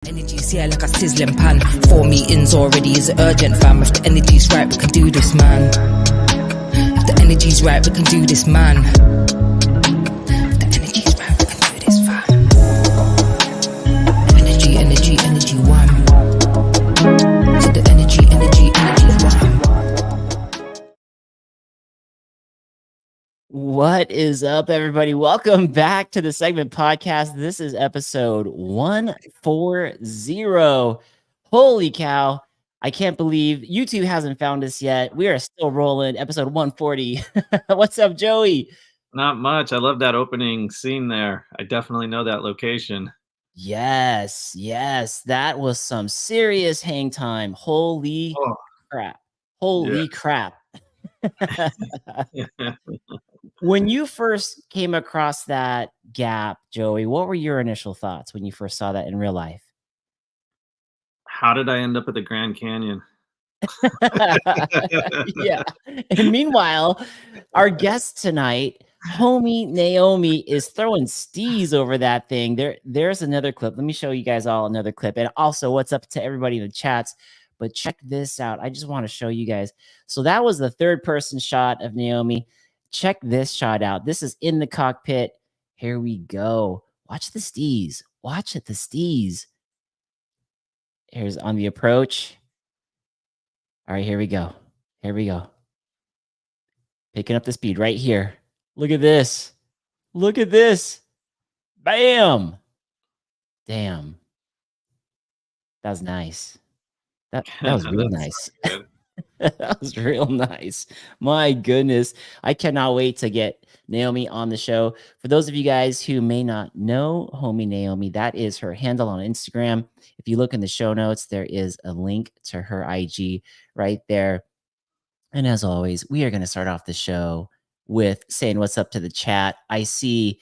Energy's here like a sizzling pan. 4 meetings already is urgent, fam. If the energy's right, we can do this, man. If the energy's right, we can do this, man. If the energy's right, we can do this, fam. Energy, energy, energy, one. To the energy, energy, energy, one. What is up, everybody? Welcome back to the Segment Podcast. This is episode 140. Holy cow. I can't believe YouTube hasn't found us yet. We are still rolling. Episode 140. What's up, Joey? Not much. I love that opening scene there. I definitely know that location. Yes. That was some serious hang time. Holy crap. Holy crap. When you first came across that gap, Joey, what were your initial thoughts when you first saw that in real life? How did I end up at the Grand Canyon? Yeah. And meanwhile, our guest tonight, Homey Naomi, is throwing stees over that thing. There's another clip. Let me show you guys all another clip. And also, what's up to everybody in the chats? But check this out. I just want to show you guys. So that was the third person shot of Naomi. Check this shot out. This is in the cockpit. Here we go. Watch the stees. Watch it, the stees. Here's on the approach. All right, here we go. Here we go. Picking up the speed right here. Look at this. Look at this. Bam. Damn. That was nice. That was real nice. That was real nice. My goodness. I cannot wait to get Naomi on the show. For those of you guys who may not know Homey Naomi, that is her handle on Instagram. If you look in the show notes, there is a link to her IG right there. And as always, we are going to start off the show with saying what's up to the chat. I see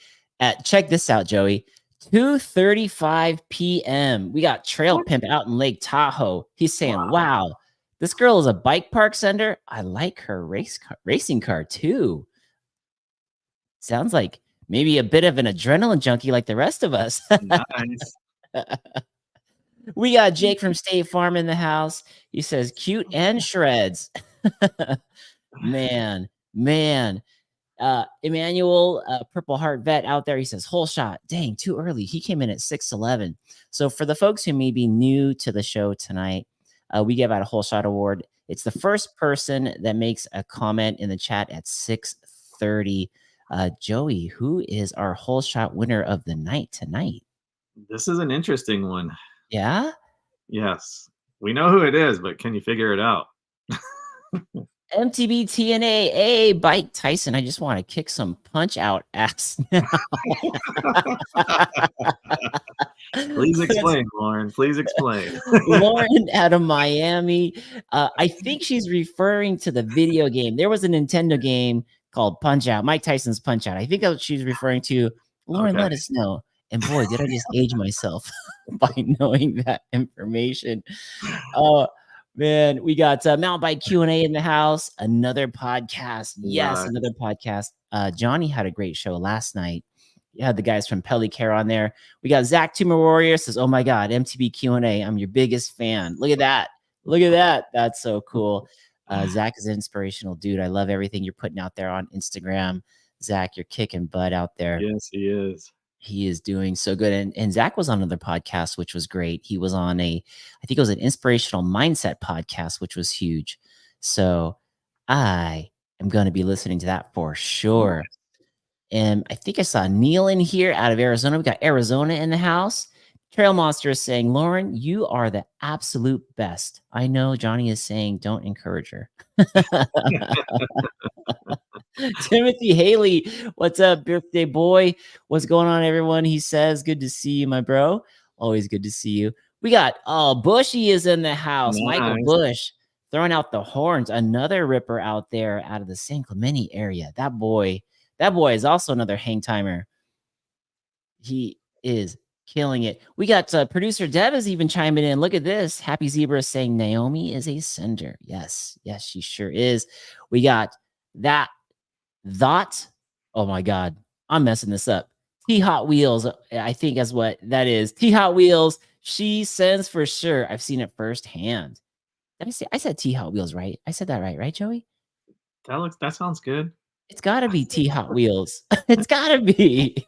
check this out, Joey. 2:35 p.m. We got Trail Pimp out in Lake Tahoe. He's saying, wow, this girl is a bike park sender. I like her racing car too. Sounds like maybe a bit of an adrenaline junkie like the rest of us. Nice. We got Jake from State Farm in the house. He says, cute and shreds. Man. Emmanuel, Purple Heart Vet out there. He says, whole shot. Dang, too early. He came in at 6:11. So for the folks who may be new to the show tonight, we give out a whole shot award. It's the first person that makes a comment in the chat at 6:30. Joey, who is our whole shot winner of the night tonight? This is an interesting one. Yeah? Yes. We know who it is, but can you figure it out? MTB TNA, Bike Tyson. I just want to kick some punch out ass now. Please explain, Lauren. Please explain. Lauren out of Miami. I think she's referring to the video game. There was a Nintendo game called Punch Out, Mike Tyson's Punch Out. I think that's what she's referring to. Lauren, let us know. And boy, did I just age myself by knowing that information. Man, we got Mountain Bike Q&A in the house. Another podcast. Yes, another podcast. Johnny had a great show last night. You had the guys from Pellicare on there. We got Zach Tumor Warrior says, oh my God, MTB Q&A. I'm your biggest fan. Look at that. Look at that. That's so cool. Zach is an inspirational dude. I love everything you're putting out there on Instagram. Zach, you're kicking butt out there. Yes, he is. He is doing so good. And Zach was on another podcast, which was great. He was on I think it was an inspirational mindset podcast, which was huge. So I am going to be listening to that for sure. And I think I saw Neil in here out of Arizona. We got Arizona in the house. Trail Monster is saying, Lauren, you are the absolute best. I know Johnny is saying, don't encourage her. Timothy Haley, what's up, birthday boy? What's going on, everyone? He says, good to see you, my bro. Always good to see you. We got, Bushy is in the house. Nice. Michael Bush throwing out the horns. Another ripper out there out of the San Clemente area. That boy is also another hang timer. He is killing it. We got producer Deb is even chiming in. Look at this. Happy Zebra saying Naomi is a sender. Yes, she sure is. We got that. Oh my God, I'm messing this up. T Hot Wheels, I think is what that is. T Hot Wheels She sends for sure. I've seen it firsthand. Did I say I said T Hot Wheels, right? I said that right, Joey? That sounds good. It's gotta be T Hot Wheels. It's gotta be.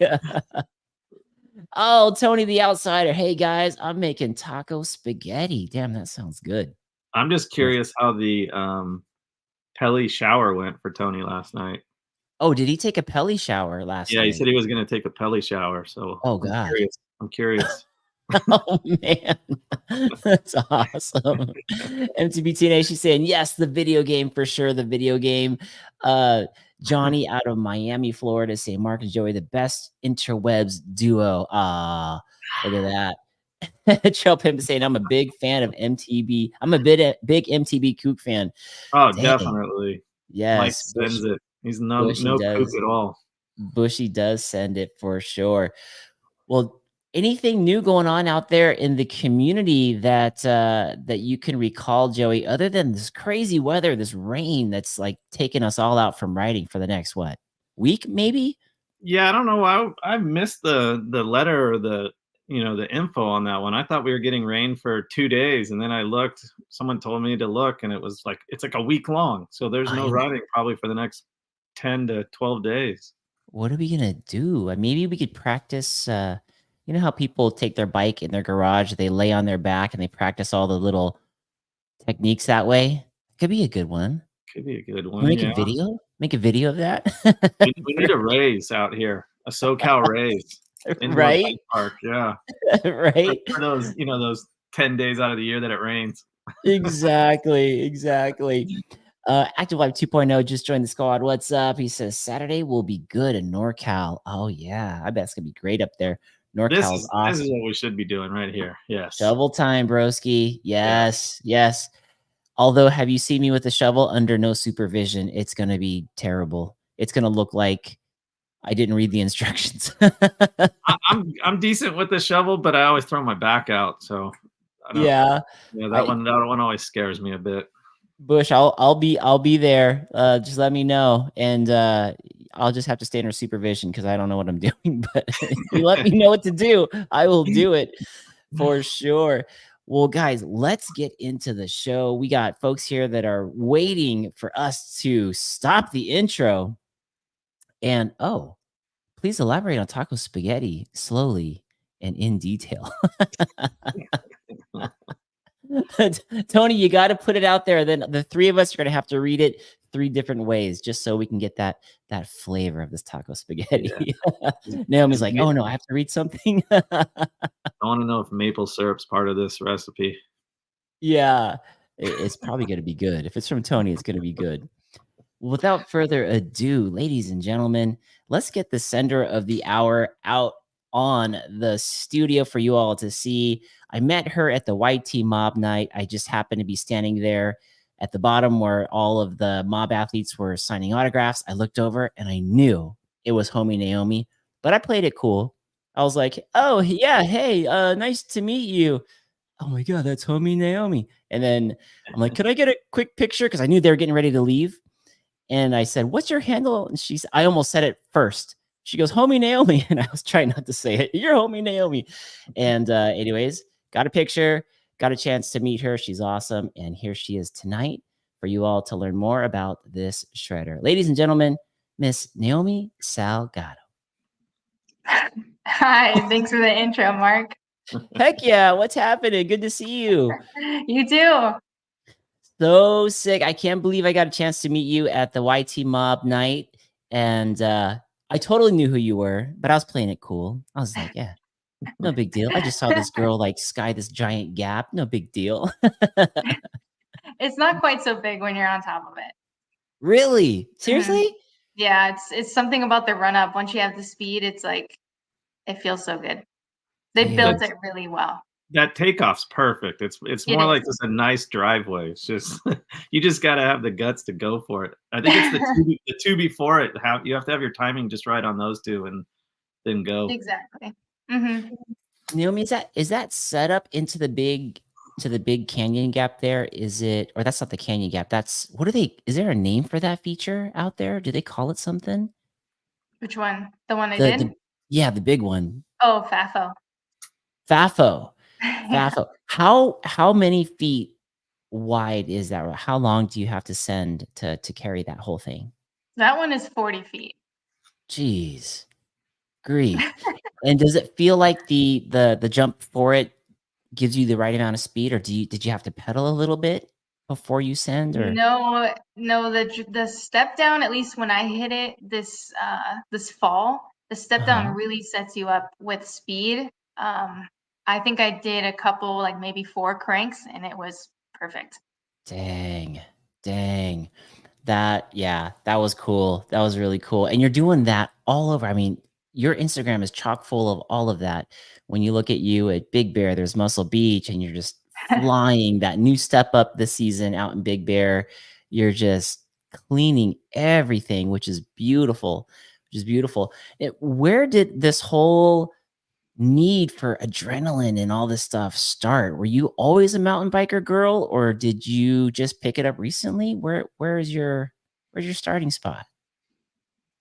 Oh, Tony the Outsider. Hey guys, I'm making taco spaghetti. Damn, that sounds good. I'm just Yes. curious how the Pelly shower went for Tony last night. Oh, did he take a Pelly shower last Yeah, he night? said he was gonna take a Pelly shower, so Oh I'm God. curious. I'm curious. Oh man, that's awesome. MTBTNA, she's saying yes, the video game for sure. The video game. Johnny out of Miami, Florida, saying Mark and Joey, the best interwebs duo. Ah, look at that. Joe Pimp saying I'm a big fan of MTB. I'm a big MTB Kook fan. Oh, Dang, definitely. Mike yes, sends it. He's Bushy no kook does. at all. Bushy does send it for sure. Well, anything new going on out there in the community that you can recall, Joey, other than this crazy weather, this rain that's like taking us all out from writing for the next what week, maybe? Yeah, I don't know. I missed the letter or the the info on that one. I thought we were getting rain for 2 days, and then I looked. Someone told me to look, and it's like a week long. So there's no I riding probably for the next 10 to 12 days. What are we gonna do? Maybe we could practice. You know how people take their bike in their garage, they lay on their back and they practice all the little techniques that way. Could be a good one. Could be a good Can we one. make a Yeah, video? Make a video of that? we need a raise out here, a SoCal raise, indoor Right? bike park. Yeah, Right? for those those 10 days out of the year that it rains. Exactly. Active Life 2.0 just joined the squad. What's up? He says Saturday will be good in NorCal. Oh yeah, I bet it's gonna be great up there. NorCal's This is awesome. what we should be doing right here. Yes. Shovel time, broski. Yeah. Yes. Although, have you seen me with a shovel under no supervision? It's gonna be terrible. It's gonna look like I didn't read the instructions. I'm decent with the shovel, but I always throw my back out. So I don't. Yeah. Yeah, I that one always scares me a bit. Bush, I'll be there. Just let me know, and I'll just have to stay under supervision because I don't know what I'm doing. But if you let me know what to do, I will do it for sure. Well, guys, let's get into the show. We got folks here that are waiting for us to stop the intro. And oh, please elaborate on taco spaghetti slowly and in detail. Tony, you got to put it out there. Then the three of us are going to have to read it three different ways just so we can get that flavor of this taco spaghetti. Yeah. Naomi's like, oh no, I have to read something. I want to know if maple syrup's part of this recipe. Yeah, it's probably going to be good. If it's from Tony, it's going to be good. Without further ado, ladies and gentlemen, let's get the sender of the hour out on the studio for you all to see. I met her at the YT Mob Night. I just happened to be standing there at the bottom where all of the mob athletes were signing autographs. I looked over and I knew it was Homey Naomi, but I played it cool. I was like, oh, yeah, hey, nice to meet you. Oh my God, that's Homey Naomi. And then I'm like, could I get a quick picture? Because I knew they were getting ready to leave. And I said, what's your handle? And I almost said it first. She goes, Homey Naomi. And I was trying not to say it. You're Homey Naomi. And anyways, got a picture, got a chance to meet her. She's awesome. And here she is tonight for you all to learn more about this shredder. Ladies and gentlemen, Miss Naomi Salgado. Hi, thanks for the intro, Mark. Heck yeah. What's happening? Good to see you. You too. So sick. I can't believe I got a chance to meet you at the YT Mob Night. And I totally knew who you were, but I was playing it cool. I was like, yeah, no big deal. I just saw this girl like sky this giant gap. No big deal. It's not quite so big when you're on top of it. Really? Seriously? Yeah, it's something about the run up. Once you have the speed, it's like it feels so good. They built it really well. That takeoff's perfect. It's more like just a nice driveway. It's just you just got to have the guts to go for it. I think it's the two before it. You have to have your timing just right on those two, and then go. Exactly. Mm-hmm. Naomi, is that set up into the big canyon gap there? Is it, or that's not the canyon gap? That's what are they? Is there a name for that feature out there? Do they call it something? Which one? The one I did? Yeah, the big one. Oh, FAFO. FAFO. FAFO. How many feet wide is that? Or how long do you have to send to carry that whole thing? That one is 40 feet. Jeez, grief. And does it feel like the jump for it gives you the right amount of speed, or did you have to pedal a little bit before you send, or No, no, the step down, at least when I hit it this fall, the step down Uh-huh. really sets you up with speed. I think I did a couple, like maybe 4 cranks, and it was perfect. Dang, dang. Yeah, that was cool. That was really cool. And you're doing that all over. I mean, your Instagram is chock full of all of that. When you look at you at Big Bear, there's Muscle Beach, and you're just flying that new step up this season out in Big Bear. You're just cleaning everything, which is beautiful. Which is beautiful. Where did this whole need for adrenaline and all this stuff start? Were you always a mountain biker girl, or did you just pick it up recently? Where's your starting spot?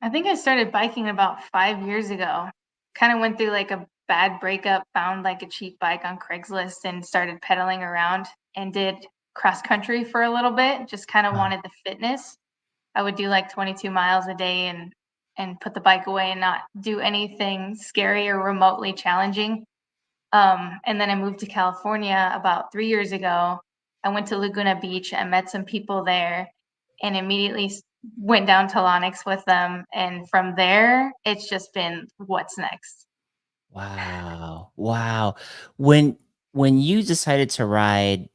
I think I started biking about 5 years ago. Kind of went through like a bad breakup, found like a cheap bike on Craigslist and started pedaling around and did cross country for a little bit. Just kind of Wow. wanted the fitness. I would do like 22 miles a day and put the bike away and not do anything scary or remotely challenging. And then I moved to California about 3 years ago. I went to Laguna Beach. I met some people there and immediately went down to Lonix with them. And from there, it's just been what's next. Wow. Wow. When when you decided to ride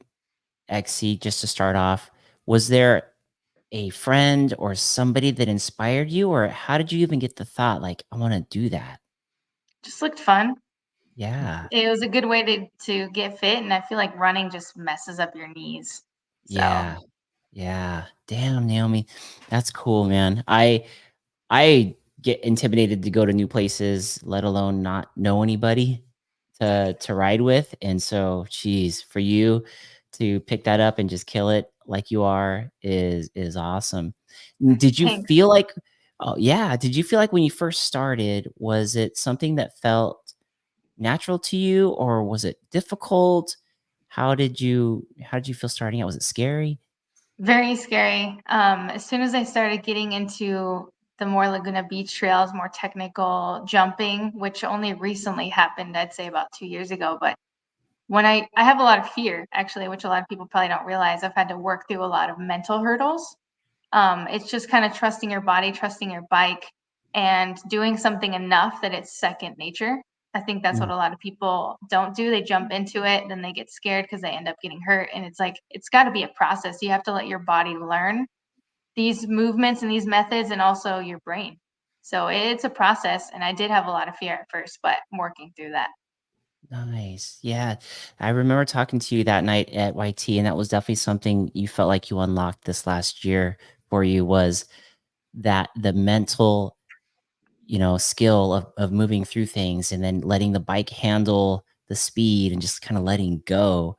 XC just to start off, was there a friend or somebody that inspired you, or how did you even get the thought like, I want to do that? Just looked fun. Yeah. It was a good way to get fit. And I feel like running just messes up your knees. So Yeah. Yeah. Damn, Naomi. That's cool, man. I get intimidated to go to new places, let alone not know anybody to ride with, and so, geez, for you to pick that up and just kill it like you are is awesome. Did you thanks. feel like Oh, yeah, did you feel like when you first started, was it something that felt natural to you, or was it difficult? How did you feel starting out? Was it scary? Very scary. As soon as I started getting into the more Laguna Beach trails, more technical jumping, which only recently happened, I'd say about 2 years ago. But when I have a lot of fear, actually, which a lot of people probably don't realize. I've had to work through a lot of mental hurdles. It's just kind of trusting your body, trusting your bike, and doing something enough that it's second nature. I think that's what Mm, a lot of people don't do. They jump into it, then they get scared because they end up getting hurt. And it's like, it's got to be a process. You have to let your body learn these movements and these methods, and also your brain. So it's a process. And I did have a lot of fear at first, but I'm working through that. nice, yeah. I remember talking to you that night at YT, and that was definitely something you felt like you unlocked this last year for you, was that the mental, skill of moving through things and then letting the bike handle the speed and just kinda letting go,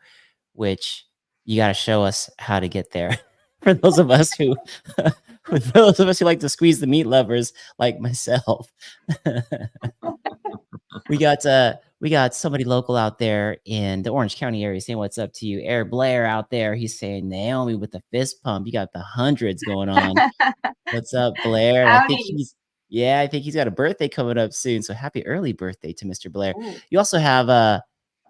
which you gotta show us how to get there. For those of us who for those of us who like to squeeze the meat levers like myself. We got somebody local out there in the Orange County area saying what's up to you. Air Blair out there, he's saying, "Naomi with the fist pump, you got the hundreds going on." What's up, Blair? And Howdy. I think he's got a birthday coming up soon, so happy early birthday to Mr. Blair. Ooh, You also have,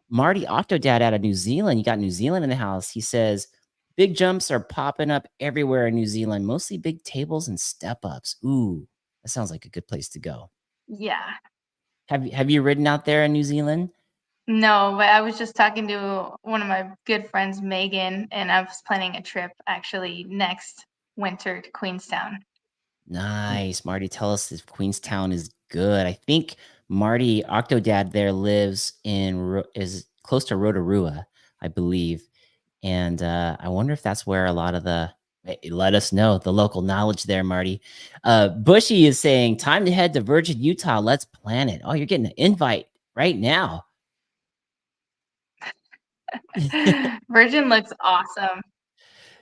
Marty Octodad out of New Zealand. You got New Zealand in the house. He says, "Big jumps are popping up everywhere in New Zealand, mostly big tables and step ups." Ooh, that sounds like a good place to go. yeah. Have you ridden out there in New Zealand? No, but I was just talking to one of my good friends, Megan, and I was planning a trip actually next winter to Queenstown. Nice. Marty, tell us if Queenstown is good. I think Marty Octodad there lives is close to Rotorua, I believe. And I wonder if that's where a lot of let us know the local knowledge there, Marty. Bushy is saying, time to head to Virgin, Utah. Let's plan it. Oh, you're getting an invite right now. Virgin looks awesome.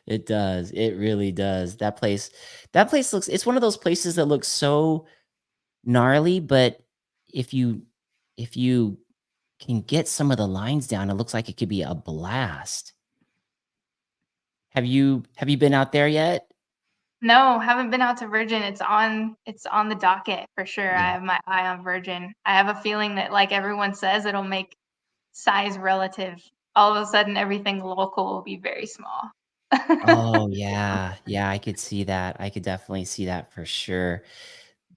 It does. It really does. That place it's one of those places that looks so gnarly, but if you if you can get some of the lines down. It looks like it could be a blast. Have you been out there yet? No, haven't been out to Virgin. It's on the docket for sure. I Yeah. have my eye on Virgin. I have a feeling that, like everyone says, it'll make size relative. All of a sudden, everything local will be very small. Oh, yeah. Yeah, I could see that. I could definitely see that for sure.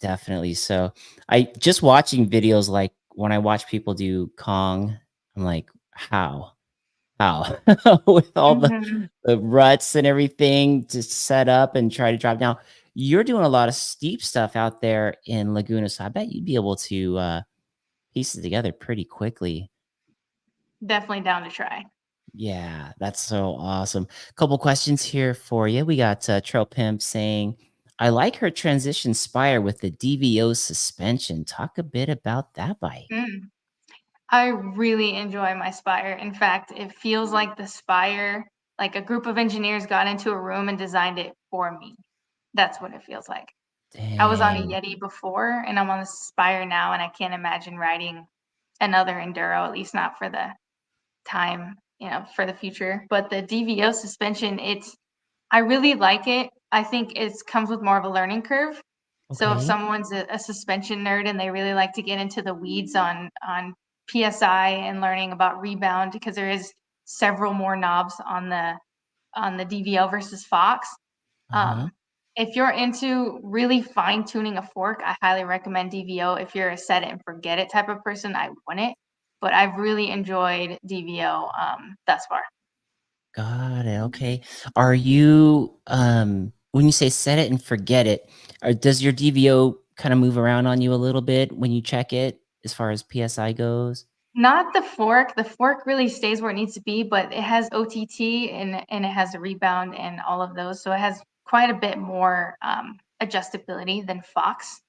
Definitely. So, I just watching videos, like, when I watch people do Kong, I'm like, "How? How?" With all Mhm. the ruts and everything to set up and try to drop down. You're doing a lot of steep stuff out there in Laguna, so I bet you'd be able to, piece it together pretty quickly. Definitely down to try. Yeah, that's so awesome. Couple questions here for you. We got Trail Pimp saying, I like her transition Spire with the DVO suspension. Talk a bit about that bike. Mm. I really enjoy my Spire. In fact, it feels like the Spire, like a group of engineers got into a room and designed it for me. That's what it feels like. I was on a Dang. Yeti before, and I'm on the Spire now, and I can't imagine riding another enduro, at least not for the time, for the future. But the DVO suspension, I really like it. I think it comes with more of a learning curve. So if Okay. someone's a suspension nerd and they really like to get into the weeds on PSI and learning about rebound, because there is several more knobs on the DVO versus Fox. Uh-huh. If you're into really fine tuning a fork, I highly recommend DVO. If you're a set it and forget it type of person, I wouldn't. But I've really enjoyed DVO thus far. Got it. Okay. Are you when you say set it and forget it, does your DVO kind of move around on you a little bit when you check it as far as PSI goes? Not the fork. The fork really stays where it needs to be, but it has OTT and it has a rebound and all of those. So it has quite a bit more adjustability than Fox.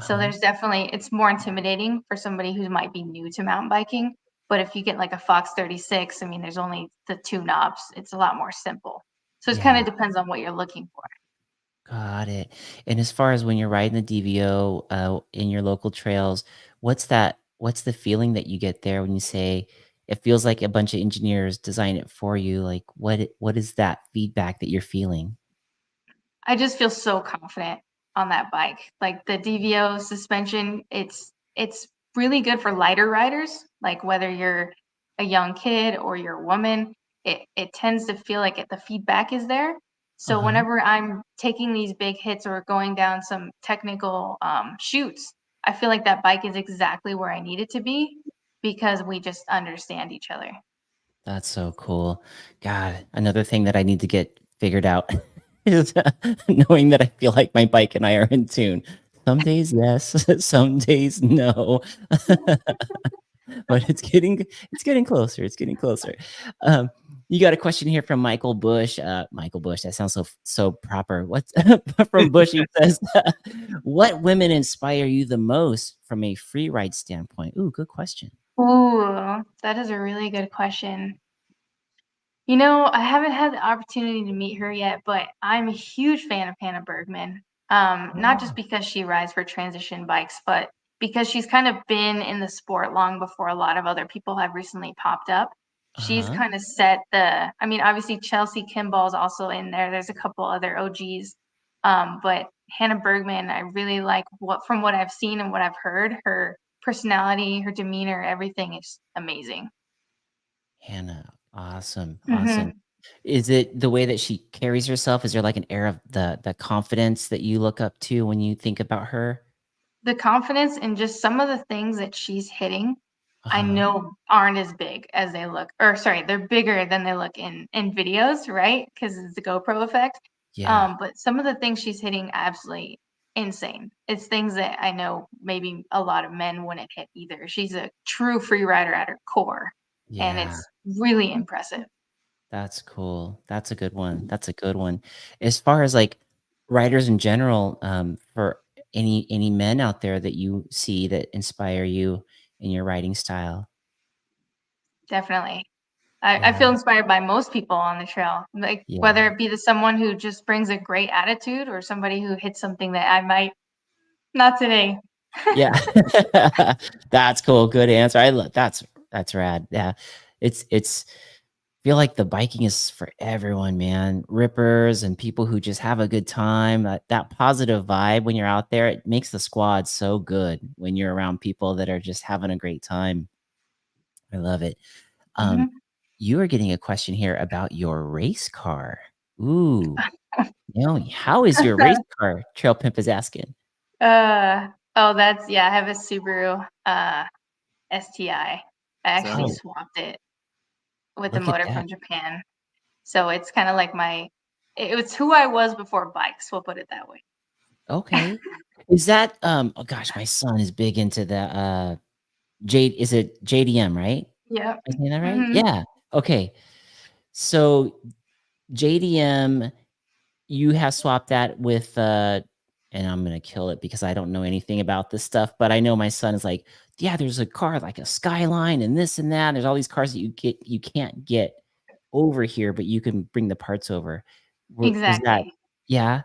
So Uh-huh. there's definitely it's more intimidating for somebody who might be new to mountain biking. But if you get like a Fox 36, I mean, there's only the two knobs. It's a lot more simple. So it kind Yeah. of depends on what you're looking for. Got it. And as far as when you're riding the DVO, in your local trails, what's the feeling that you get there when you say it feels like a bunch of engineers design it for you? Like, what is that feedback that you're feeling? I just feel so confident on that bike. Like the DVO suspension, it's really good for lighter riders, like whether you're a young kid or you're a woman, it tends to feel like the feedback is there. So Uh-huh. whenever I'm taking these big hits or going down some technical shoots, I feel like that bike is exactly where I need it to be because we just understand each other. That's so cool. God, another thing that I need to get figured out is knowing that I feel like my bike and I are in tune. Some days, yes, some days, no. But it's getting closer. It's getting closer. Um, you got a question here from Michael Bush. Michael Bush, that sounds so proper. What's from Bush? He says, "What women inspire you the most from a free ride standpoint?" Ooh, good question. Ooh, that is a really good question. I haven't had the opportunity to meet her yet, but I'm a huge fan of Hannah Bergman. Not just because she rides for transition bikes, but because she's kind of been in the sport long before a lot of other people have recently popped up. Uh She's huh. kind of I mean, obviously Chelsea Kimball's also in there. There's a couple other OGs. But Hannah Bergman, I really like from what I've seen and what I've heard, her personality, her demeanor, everything is amazing. Hannah, awesome, awesome. Mhm. Is it the way that she carries herself? Is there like an air of the confidence that you look up to when you think about her? The confidence and just some of the things that she's hitting, Uh I huh. know aren't as big as they look, or sorry, they're bigger than they look in videos, right? Because it's the GoPro effect. Yeah, But some of the things she's hitting, absolutely insane. It's things that I know maybe a lot of men wouldn't hit either. She's a true free rider at her core, and yeah. it's really impressive. That's cool. That's a good one. That's a good one. As far as like writers in general, for any men out there that you see that inspire you in your writing style. Definitely. I Yeah, feel inspired by most people on the trail, like whether yeah, it be someone who just brings a great attitude or somebody who hits something that I might not today. yeah. That's cool. Good answer. I love that's That's rad. Yeah. It's feel like the biking is for everyone, man. Rippers and people who just have a good time. That positive vibe when you're out there, it makes the squad so good when you're around people that are just having a great time. I love it. Um, Mhm. you are getting a question here about your race car. Ooh, Naomi, how is your race car? Trail Pimp is asking. Oh, that's yeah. I have a Subaru STI. I actually Oh, swapped it with a look at motor that. from Japan, so it's kind of like my. It was who I was before bikes. We'll put it that way. Okay. Is that oh gosh, my son is big into the is it JDM, right? Yep. Am I saying that right? Hmm. Yeah. Okay. So JDM, you have swapped that with and I'm gonna kill it because I don't know anything about this stuff, but I know my son is like, yeah, there's a car like a Skyline and this and that. There's all these cars that you can't get over here, but you can bring the parts over. Was that Exactly. yeah?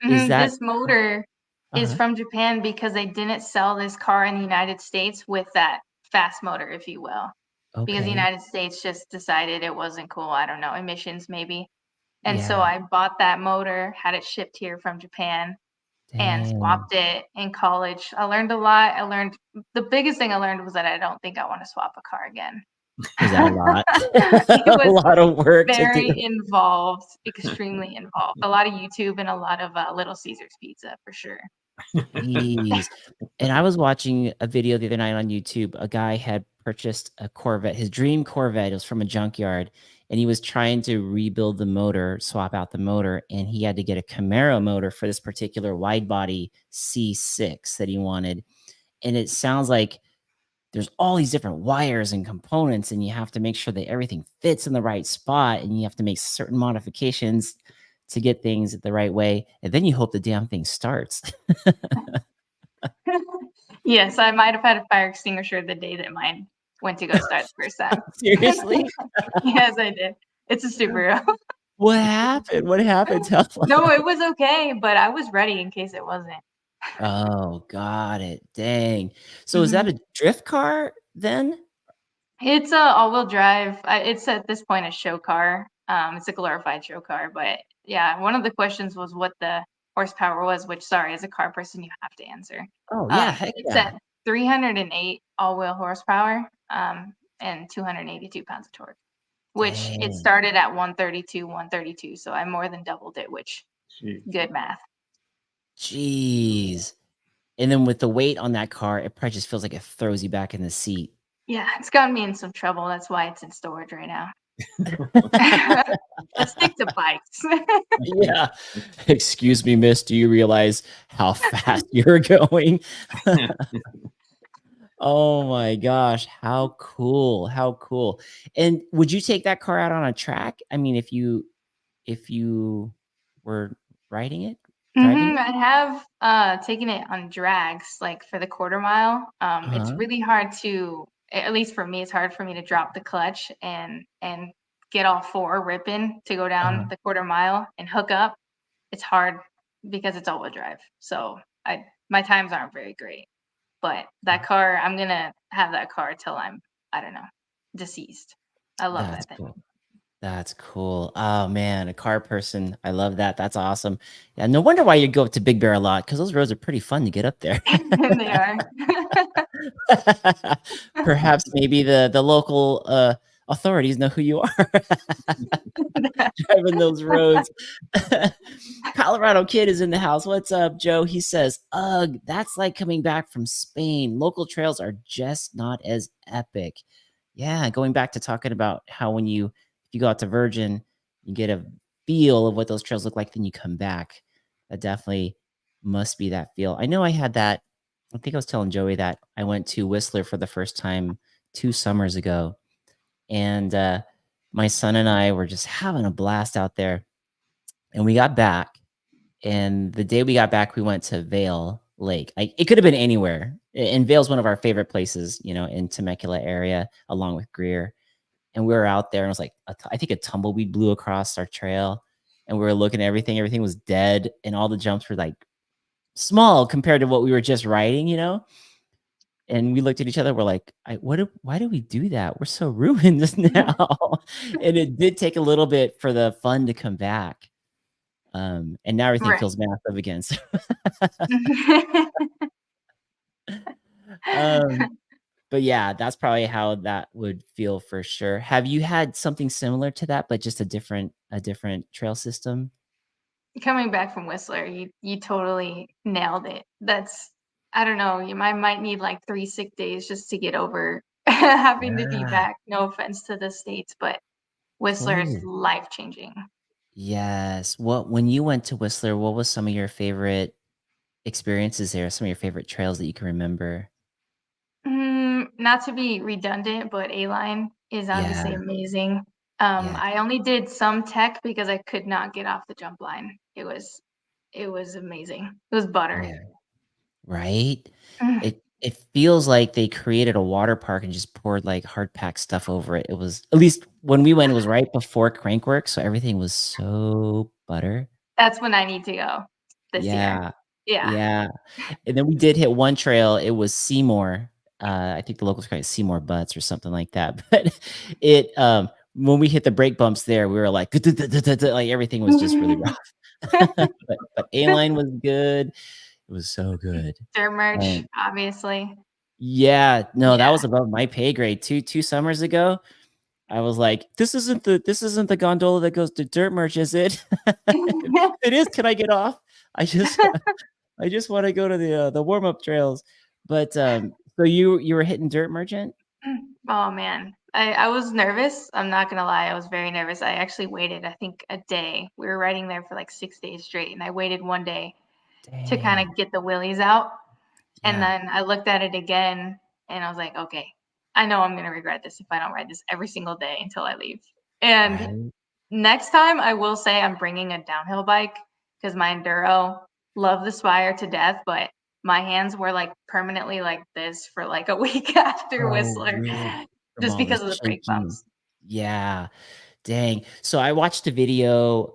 Is that This motor is uh-huh. from Japan because they didn't sell this car in the United States with that fast motor, if you will, because the Okay. United States just decided it wasn't cool. I don't know, emissions maybe. And so Yeah. I bought that motor, had it shipped here from Japan, and Dang. swapped it in college. I learned a lot. I learned the biggest thing I learned was that I don't think I want to swap a car again. Was that a lot? It A was lot of work to do. very involved, extremely involved. A lot of YouTube and a lot of Little Caesars pizza for sure. Jeez. And I was watching a video the other night on YouTube. A guy had purchased a Corvette, his dream Corvette. It was from a junkyard, and he was trying to rebuild the motor, swap out the motor, and he had to get a Camaro motor for this particular wide body C6 that he wanted. And it sounds like there's all these different wires and components, and you have to make sure that everything fits in the right spot, and you have to make certain modifications to get things the right way, and then you hope the damn thing starts. Yes, I might have had a fire extinguisher the day that mine went to go start the first time. Seriously? Yes, I did. It's a Subaru. What happened? What happened? Tell No, it was okay, but I was ready in case it wasn't. Oh, got it. Dang. So is that Mhm. a drift car then? It's a all-wheel drive. It's at this point a show car. It's a glorified show car, but yeah, one of the questions was what the horsepower was, which sorry, as a car person, you have to answer. Oh, yeah, heck It's yeah. at 308 all-wheel horsepower, and 282 pounds of torque, which it Dang. started at 132, so I more than doubled it, which Jeez. good math. Jeez. And then with the weight on that car, it probably just feels like it throws you back in the seat. Yeah, it's gotten me in some trouble. That's why it's in storage right now. Let's stick to bikes. Yeah. Excuse me, miss, do you realize how fast you're going? Oh my gosh, how cool, how cool. And would you take that car out on a track? I mean, if you were riding it, driving it? I have taken it on drags, like for the quarter mile. It's Uh-huh, really hard to, at least for me, it's hard for me to drop the clutch and get all four ripping to go uh-huh. down the quarter mile and hook up. It's hard because it's all-wheel drive. So my times aren't very great. But that car, I'm gonna have that car till I'm, I don't know, deceased. I love That's that thing. cool. That's cool. Oh man, a car person. I love that. That's awesome. Yeah, no wonder why you go up to Big Bear a lot because those roads are pretty fun to get up there. They are. Perhaps maybe the local authorities know who you are driving those roads. Colorado Kid is in the house. What's up, Joe? He says, ugh, that's like coming back from Spain. Local trails are just not as epic. Yeah, going back to talking about how if you go out to Virgin, you get a feel of what those trails look like, then you come back. That definitely must be that feel. I know I had that. I think I was telling Joey that I went to Whistler for the first time 2 summers ago. And my son and I were just having a blast out there. And we got back. And the day we got back, we went to Vail Lake. It could have been anywhere. And Vail's one of our favorite places, in Temecula area, along with Greer. And we were out there, and it was like, I think a tumbleweed blew across our trail. And we were looking at everything. Everything was dead. And all the jumps were like small compared to what we were just riding. And we looked at each other. We're like, why do we do that? We're so ruined now. And it did take a little bit for the fun to come back. And now everything Right. feels massive again. So, but yeah, that's probably how that would feel for sure. Have you had something similar to that, but just a different trail system? Coming back from Whistler, you totally nailed it. I don't know, you might need like 3 sick days just to get over having to be Yeah, back. No offense to the States, but Whistler is totally. life-changing. Yes. When you went to Whistler, what was some of your favorite experiences there? Some of your favorite trails that you can remember? Not to be redundant, but A-line is Yeah, obviously amazing. yeah, I only did some tech because I could not get off the jump line. It was amazing. It was butter. yeah. Right? Mm, It feels like they created a water park and just poured, like, hard packed stuff over it. It was at least when we went, it was right before Crankwork, so everything was so butter. that's when I need to go this year. Yeah, Yeah. yeah, and then we did hit one trail, it was Seymour, I think the locals call it Seymour Butts or something like that, but when we hit the brake bumps there, we were like, like, everything was just really rough. But A-line was good. It was so good. Dirt merch, Um obviously. Yeah, no, that Yeah. was above my pay grade. 2 summers ago, I was like, this isn't the gondola that goes to Dirt Merch, is it?" "If it is, can I get off? I just I just wanna go to the warm-up trails." But, so you were hitting Dirt Merchant? Oh, man. I was nervous, I'm not gonna lie, I was very nervous. I actually waited, I think, a day. We were riding there for, like, 6 days straight, and I waited 1 day to kinda Dang. get the willies out, and Yeah, then I looked at it again, and I was like, "Okay, I know I'm gonna regret this if I don't ride this every single day until I leave." And right? next time, I will say I'm bringing a downhill bike because my enduro love the Spire to death, but my hands were like permanently like this for like a week after Oh, Whistler really? From just all the because of the brake shaking. bumps. Yeah. Dang. So I watched a video,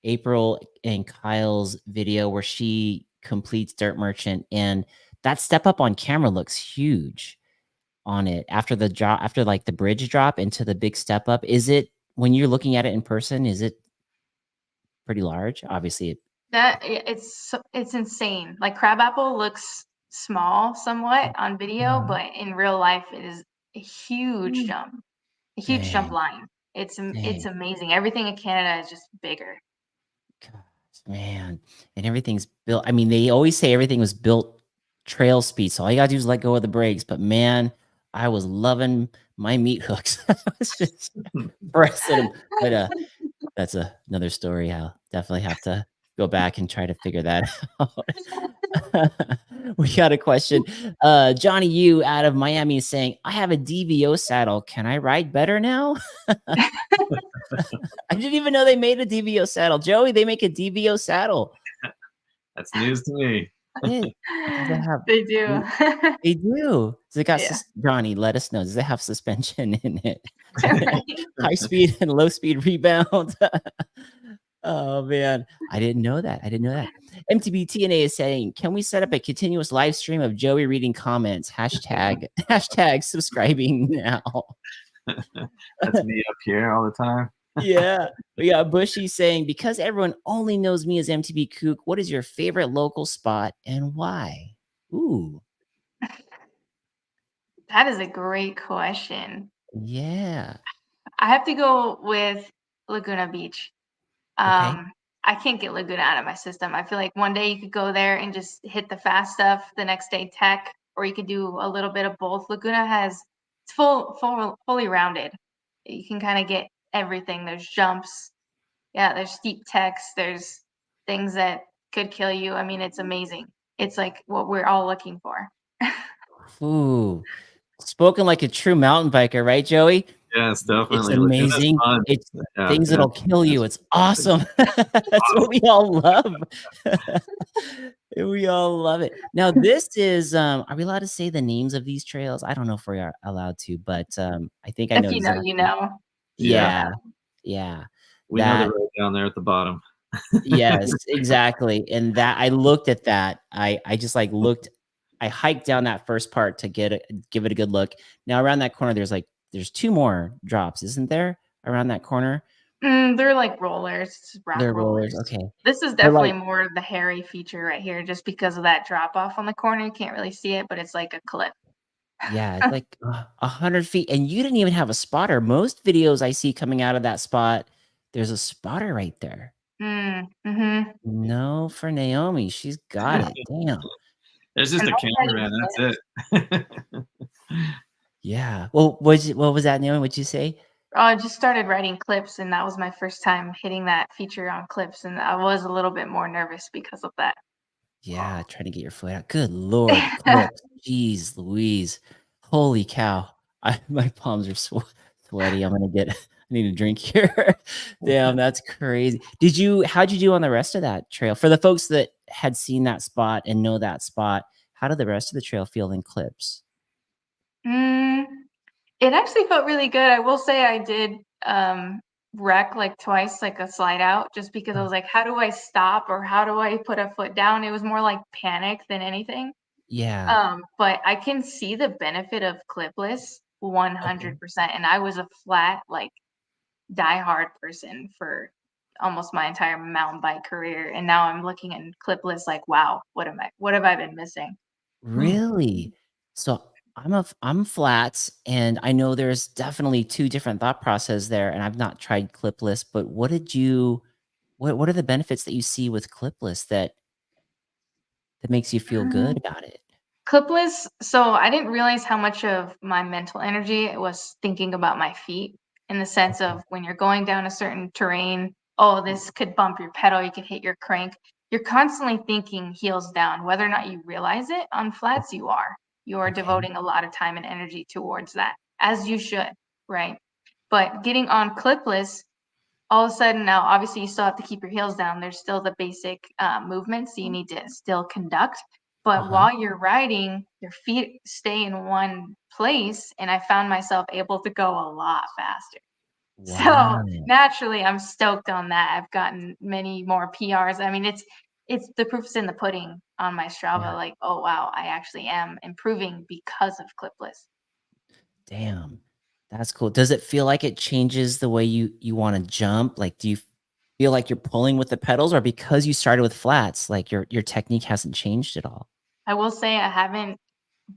April and Kyle's video where she completes Dirt Merchant, and that step up on camera looks huge on it after the drop, after like the bridge drop into the big step up. Is it when you're looking at it in person, is it pretty large? Obviously, It's insane. Like Crabapple looks small somewhat on video, uh, but in real life it is a huge jump dang, line. It's dang. amazing. Everything in Canada is just bigger. Gosh, man, and everything's built. I mean, they always say everything was built trail speed, so all you gotta do is let go of the brakes. But man, I was loving my meat hooks. I was just pressing them. But that's another story. I'll definitely have to go back and try to figure that out. We got a question. Johnny U out of Miami is saying, I have a DVO saddle. Can I ride better now? I didn't even know they made a DVO saddle. Joey, they make a DVO saddle. That's news to me. Hey, does it have They do. they do. Does it got Yeah. Johnny, let us know. Does it have suspension in it? Right. High speed and low speed rebound. Oh man, I didn't know that. I didn't know that. MTB TNA is saying, can we set up a continuous live stream of Joey reading comments? Hashtag subscribing now. That's me up here all the time. Yeah. We got Bushy saying, because everyone only knows me as MTB Kook, what is your favorite local spot and why? Ooh, That is a great question. yeah. I have to go with Laguna Beach. Okay. I can't get Laguna out of my system. I feel like one day you could go there and just hit the fast stuff, the next day tech, or you could do a little bit of both. Laguna has it's fully rounded. You can kind of get everything. There's jumps, yeah, there's steep techs, there's things that could kill you. I mean, it's amazing. It's like what we're all looking for. Ooh. Spoken like a true mountain biker, right, Joey? Yes, It's definitely. Laguna's amazing. fun. It's Yeah, things yeah. that'll kill you. It's awesome. That's what Awesome. we all love. We all love it. Now, this is are we allowed to say the names of these trails? I don't know if we are allowed to, but I think I If know you know, you exactly. know. Yeah, Yeah. Yeah. we know the That road down there at the bottom. yes, exactly. And that I looked at that. I just like looked I hiked down that first part to give it a good look. Now around that corner, there's 2 more drops, isn't there? Around that corner? They're like rollers, They're rock rollers, rollers. okay. This is They're definitely like more of the hairy feature right here, just because of that drop off on the corner. You can't really see it, but it's like a cliff. yeah, it's like 100 feet, and you didn't even have a spotter. Most videos I see coming out of that spot, there's a spotter right there. Mm-hmm. No, for Naomi, she's got it. Damn. There's just And a cameraman. That's it. Yeah. Well, what was that, Naomi? What'd you say? I just started writing clips, and that was my first time hitting that feature on clips, and I was a little bit more nervous because of that. Yeah, trying to get your foot out. Good Lord, clips. Jeez Louise. Holy cow. My palms are sweaty. I need a drink here. Damn, that's crazy. How'd you do on the rest of that trail? For the folks that had seen that spot and know that spot, how did the rest of the trail feel in clips? Mm, it actually felt really good. I will say I did wreck like twice, like a slide out, just because I was like, how do I stop or how do I put a foot down? It was more like panic than anything. Yeah. But I can see the benefit of clipless Okay. 100%. And I was a flat, like diehard person for almost my entire mountain bike career. And now I'm looking at clipless like, wow, what have I been missing? Really? So I'm flats, and I know there's definitely 2 different thought process there, and I've not tried clipless, but what are the benefits that you see with clipless that makes you feel good about it? Clipless, so I didn't realize how much of my mental energy it was thinking about my feet, in the sense Okay. of when you're going down a certain terrain, oh, this could bump your pedal, you could hit your crank. You're constantly thinking heels down, whether or not you realize it. On flats, you are. You are Okay. devoting a lot of time and energy towards that, as you should, right? But getting on clipless, all of a sudden now, obviously you still have to keep your heels down. There's still the basic movements you need to still conduct. But Uh-huh. while you're riding, your feet stay in one place, and I found myself able to go a lot faster. So Wow. naturally, I'm stoked on that. I've gotten many more PRs. I mean, it's the proof's in the pudding on my Strava. Yeah. Like, oh wow, I actually am improving because of clipless. Damn. That's cool. Does it feel like it changes the way you wanna jump? Like, do you feel like you're pulling with the pedals, or because you started with flats, like, your technique hasn't changed at all? I will say I haven't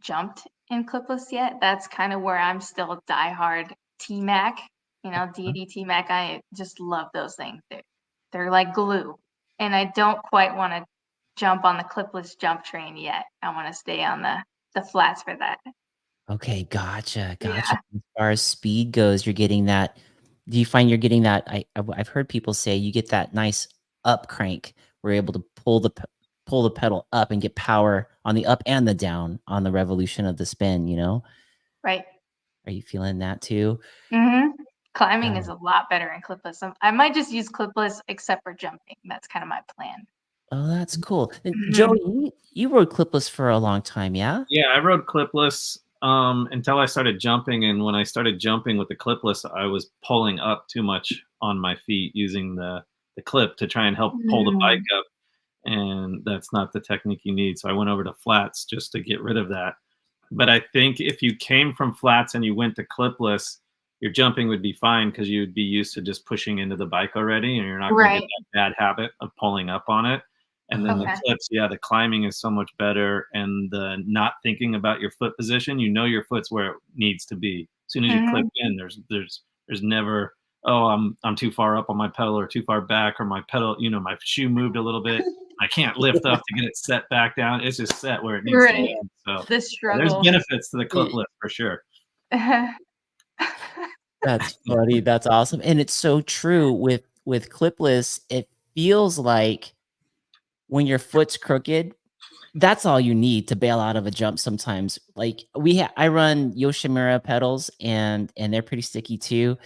jumped in clipless yet. That's kind of where I'm still diehard T-Mac, Huh? deity T-Mac. I just love those things. They're like glue. And I don't quite want to jump on the clipless jump train yet. I want to stay on the flats for that. Okay, gotcha. Yeah, As far as speed goes, you're getting that do you find you're getting that I've heard people say you get that nice up crank where you're able to pull the pedal up and get power on the up and the down on the revolution of the spin, you know? right. Are you feeling that too? hmm Climbing is Oh, a lot better in clipless. I might just use clipless except for jumping. That's kind of my plan. oh, that's cool. And Mhm. Joey, you rode clipless for a long time, yeah? Yeah, I rode clipless until I started jumping, and when I started jumping with the clipless, I was pulling up too much on my feet using the clip to try and help pull the bike Mm. up, and that's not the technique you need. So I went over to flats just to get rid of that. But I think if you came from flats and you went to clipless, your jumping would be fine because you would be used to just pushing into the bike already, and you're not going to get Right. that bad habit of pulling up on it. And then the Uh-huh. Okay. clips, yeah, the climbing is so much better, and the not thinking about your foot position, you know your foot's where it needs to be. As soon as you clip hmm in, there's never, oh, I'm too far up on my pedal or too far back, or my pedal, my shoe moved a little bit. I can't lift up to get it set back down. It's just set where it needs to Right. be. So The there's struggle. benefits to the clip lift for sure. That's funny, that's awesome, and it's so true with clipless, it feels like when your foot's crooked, that's all you need to bail out of a jump sometimes. Like, I run Yoshimura pedals, and they're pretty sticky too,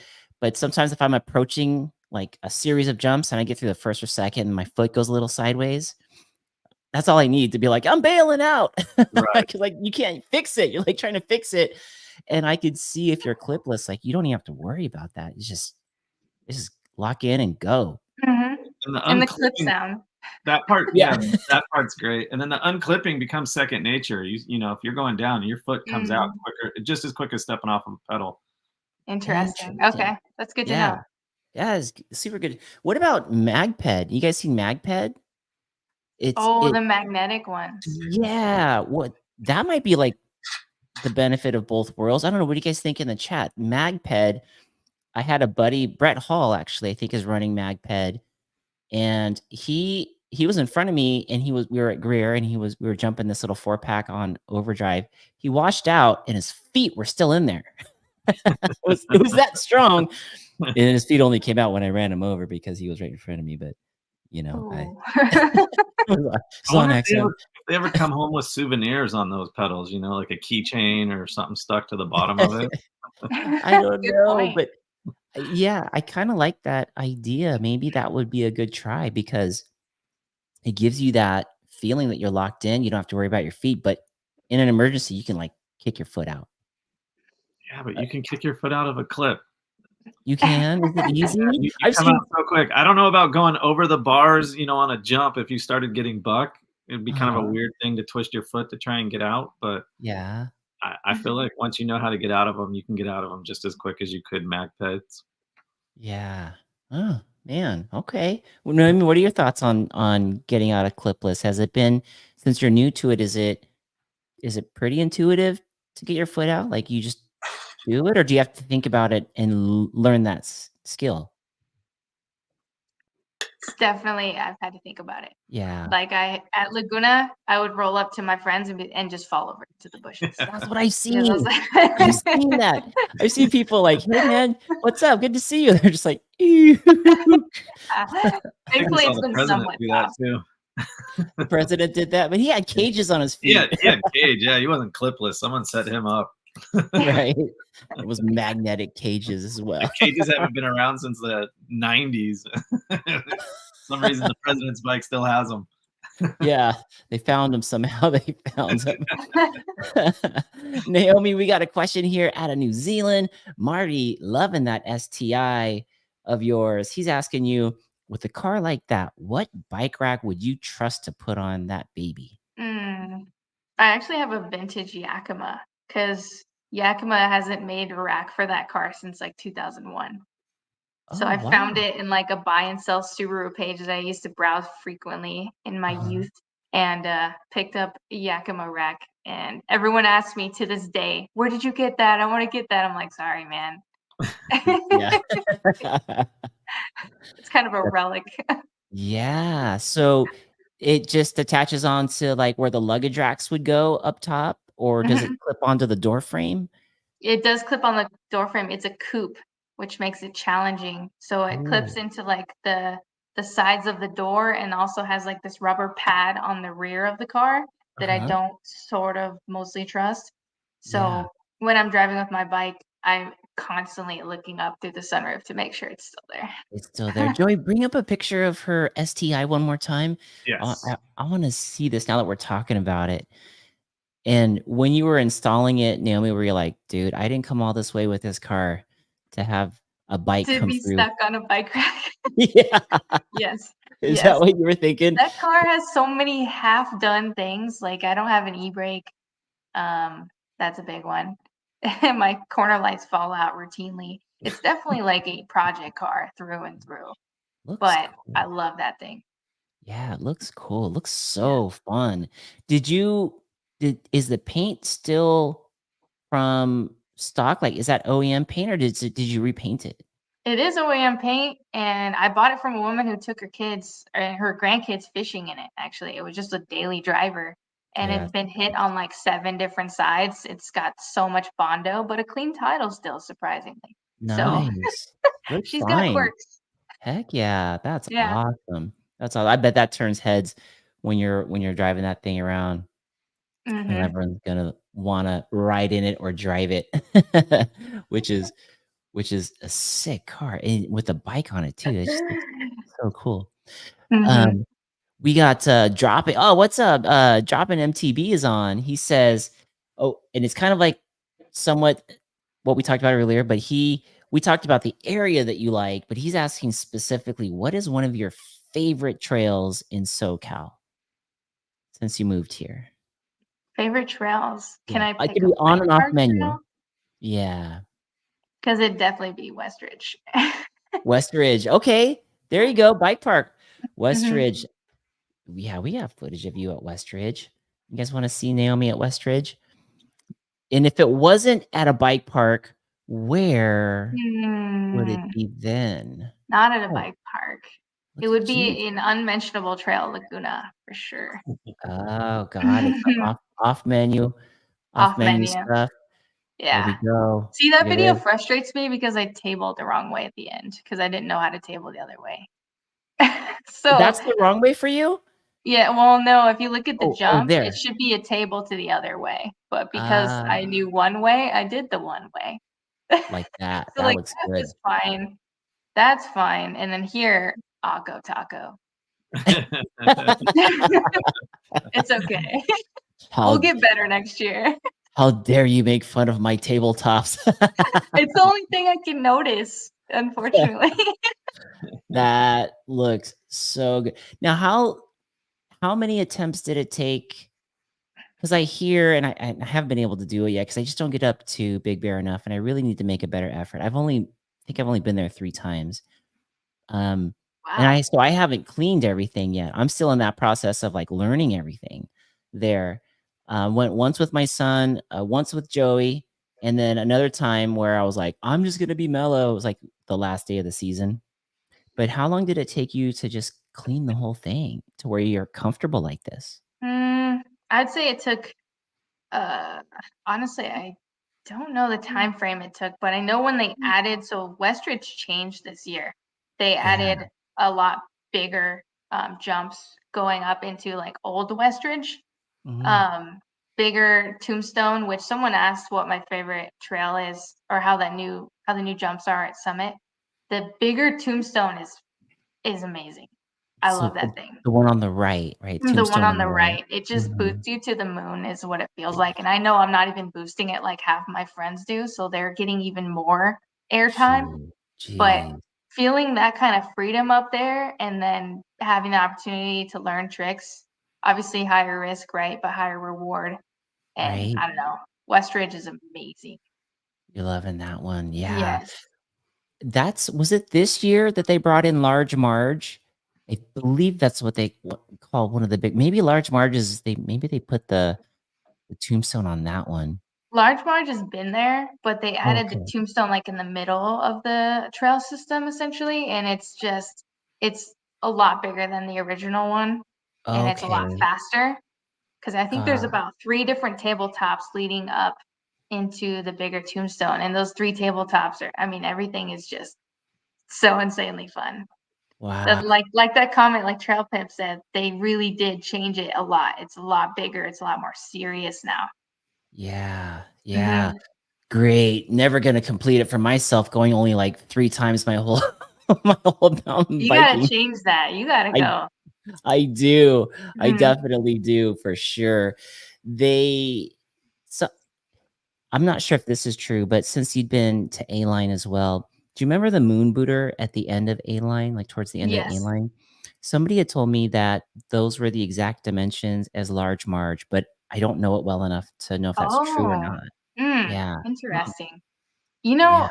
but sometimes if I'm approaching, like, a series of jumps and I get through the first or second and my foot goes a little sideways, that's all I need to be like, "I'm bailing out." Right. 'Cause, like, you can't fix it. You're, like, trying to fix it, and I could see if you're clipless, like, you don't even have to worry about that. It's just lock in and go. Mhm. And the And the clip unclipping sound. That part, Yeah. that part's great. And then the unclipping becomes second nature. You know, if you're going down, your foot comes out quicker, just as quick as stepping off of a pedal. Interesting. Interesting. Okay, that's good to Yeah. know. Yeah, it's super good. What about MagPed? You guys seen MagPed? The magnetic ones. Yeah. What that might be like the benefit of both worlds. I don't know. What do you guys think in the chat? MagPed. I had a buddy, Brett Hall, actually, I think is running MagPed, and he was in front of me, and we were at Greer, and we were jumping this little 4-pack on overdrive. He washed out, and his feet were still in there. it was that strong, and his feet only came out when I ran him over because he was right in front of me. But you know, if they ever come home with souvenirs on those pedals, you know, like a keychain or something stuck to the bottom of it. I don't know, but yeah, I kind of like that idea. Maybe that would be a good try because it gives you that feeling that you're locked in. You don't have to worry about your feet, but in an emergency, you can like kick your foot out. Yeah, but you can kick your foot out of a clip. You can? Is it easy? You come out so quick. I don't know about going over the bars, you know, on a jump. If you started getting buck, it'd be kind of a weird thing to twist your foot to try and get out. But yeah, I feel like once you know how to get out of them, you can get out of them just as quick as you could MagPeds. Yeah. Oh man. Okay. Well, Naomi, what are your thoughts on getting out of clipless? Has it been, since you're new to it, is it pretty intuitive to get your foot out? Like you just do it, or do you have to think about it and learn that skill? Definitely, I've had to think about it. Yeah. Like at Laguna, I would roll up to my friends and just fall over to the bushes. That's what I've seen. Like, I've seen that. I've seen people like, "Hey man, what's up? Good to see you." They're just like, thankfully, it's been somewhat do that too. The president did that, but he had cages on his feet. Yeah, he had cage. Yeah, he wasn't clipless. Someone set him up. Right. It was magnetic cages as well. The cages haven't been around since the 90s. For some reason, the president's bike still has them. Yeah, they found him somehow. They found him. Naomi, we got a question here out of New Zealand. Marty, loving that STI of yours. He's asking you, with a car like that, what bike rack would you trust to put on that baby? I actually have a vintage Yakima because Yakima hasn't made a rack for that car since like 2001. So I found it in like a buy and sell Subaru page that I used to browse frequently in my youth, and picked up a Yakima rack. And everyone asks me to this day, "Where did you get that? I want to get that." I'm like, "Sorry, man." Yeah. It's kind of a relic. Yeah. So it just attaches onto like where the luggage racks would go up top, or does it clip onto the door frame? It does clip on the door frame. It's a coupe, which makes it challenging. So it clips into like the sides of the door, and also has like this rubber pad on the rear of the car that I don't sort of mostly trust. So when I'm driving with my bike, I'm constantly looking up through the sunroof to make sure it's still there. It's still there. Joey, bring up a picture of her STI one more time. Yes. I want to see this now that we're talking about it. And when you were installing it, Naomi, were you like, dude, I didn't come all this way with this car to have a bike to come be through. Stuck on a bike rack. Yeah. Yes. Is that what you were thinking? That car has so many half-done things. Like I don't have an e-brake. That's a big one. And my corner lights fall out routinely. It's definitely like a project car through and through. But cool. I love that thing. Yeah, it looks cool. It looks so fun. Is the paint still from stock? Like, is that OEM paint, or did you repaint it? It is OEM paint, and I bought it from a woman who took her kids and her grandkids fishing in it. Actually, it was just a daily driver, and it's been hit on like 7 different sides. It's got so much Bondo, but a clean title still, surprisingly. Nice. So she's got quirks. Heck yeah, that's awesome. That's all. I bet that turns heads when you're driving that thing around. And everyone's gonna want to ride in it or drive it, which is a sick car, and with a bike on it too. It's just so cool. We got Dropping. Oh, what's up? Dropping MTB is on. He says, oh, and it's kind of like somewhat what we talked about earlier, but we talked about the area that you like, but he's asking specifically, what is one of your favorite trails in SoCal since you moved here? Favorite trails? Can Yeah, I I pick could a be on bike and off park menu. trail? Yeah, Because it'd definitely be Westridge. Westridge. Okay, there you go. Bike park, Mhm. Westridge. Yeah, we have footage of you at Westridge. You guys want to see Naomi at Westridge? And if it wasn't at a bike park, where would it Hmm, be then? not at a Oh, bike park. It look would at you. be in Unmentionable Trail, Laguna, for sure. Oh, got it. So off menu, off Off menu menu. stuff. There we Yeah. go. See, that Look at video this. frustrates me because I tabled the wrong way at the end because I didn't know how to table the other way. So, That's the wrong way for you? yeah, well, no, if you look at the Oh, jump, it there. should be a table to the other way. But because Ah, I knew one way, I did the one way. like that. So, That like, looks that good. was fine. That's fine. And then here, Taco Taco. It's okay. We'll How get better next year. how dare you make fun of my tabletops? It's the only thing I can notice, unfortunately. That looks so good. Now, how many attempts did it take? Because I hear, and I haven't been able to do it yet because I just don't get up to Big Bear enough, and I really need to make a better effort. I think I've only been there 3 times. And Wow. so I haven't cleaned everything yet. I'm still in that process of like learning everything there. Went once with my son, once with Joey, and then another time where I was like, I'm just gonna be mellow. It was like the last day of the season. But how long did it take you to just clean the whole thing to where you're comfortable like this? Mm, I'd say it took, uh, honestly, I don't know the time frame it took, but I know when they added, so Westridge changed this year. They Yeah. added a lot bigger jumps going up into like old Westridge, Mhm. um, bigger tombstone, which someone asked what my favorite trail is or how the new jumps are at Summit. The bigger tombstone is amazing. I So love that thing. the one on the right, right? The one Tombstone on on the the right. right, it just Mhm. boosts you to the moon is what it feels like, and I know I'm not even boosting it like half my friends do, so they're getting even more airtime, but Jeez. feeling that kind of freedom up there and then having the opportunity to learn tricks, obviously higher risk, right, but higher reward, and Right? I don't know, Westridge is amazing. You're loving that one. Yeah. Yes. Was it this year that they brought in Large Marge? I believe that's what they call one of the big, maybe Large Marge is maybe they put the tombstone on that one. Large Marge has been there, but they Oh, added the okay. tombstone, like, in the middle of the trail system, essentially, and it's a lot bigger than the original one, and it's a lot Okay. faster. Because I think there's Uh, about 3 different tabletops leading up into the bigger tombstone, and those 3 tabletops are I mean, everything is just so insanely fun. wow. But like that comment, like Trail Pimp said, they really did change it a lot. It's a lot bigger, it's a lot more serious now. Yeah. Yeah. Mhm. Great. Never gonna complete it for myself, going only like 3 times my whole my whole mountain You gotta biking. change that, you gotta I go. I do. I Mhm. definitely do for sure. They so I'm not sure if this is true, but since you'd been to A-Line as well, do you remember the moon booter at the end of A-Line, like towards the end of Yes. A-Line? Somebody had told me that those were the exact dimensions as Large Marge, but I don't know it well enough to know if that's true or Oh, not. Yeah. interesting. You Yeah. know,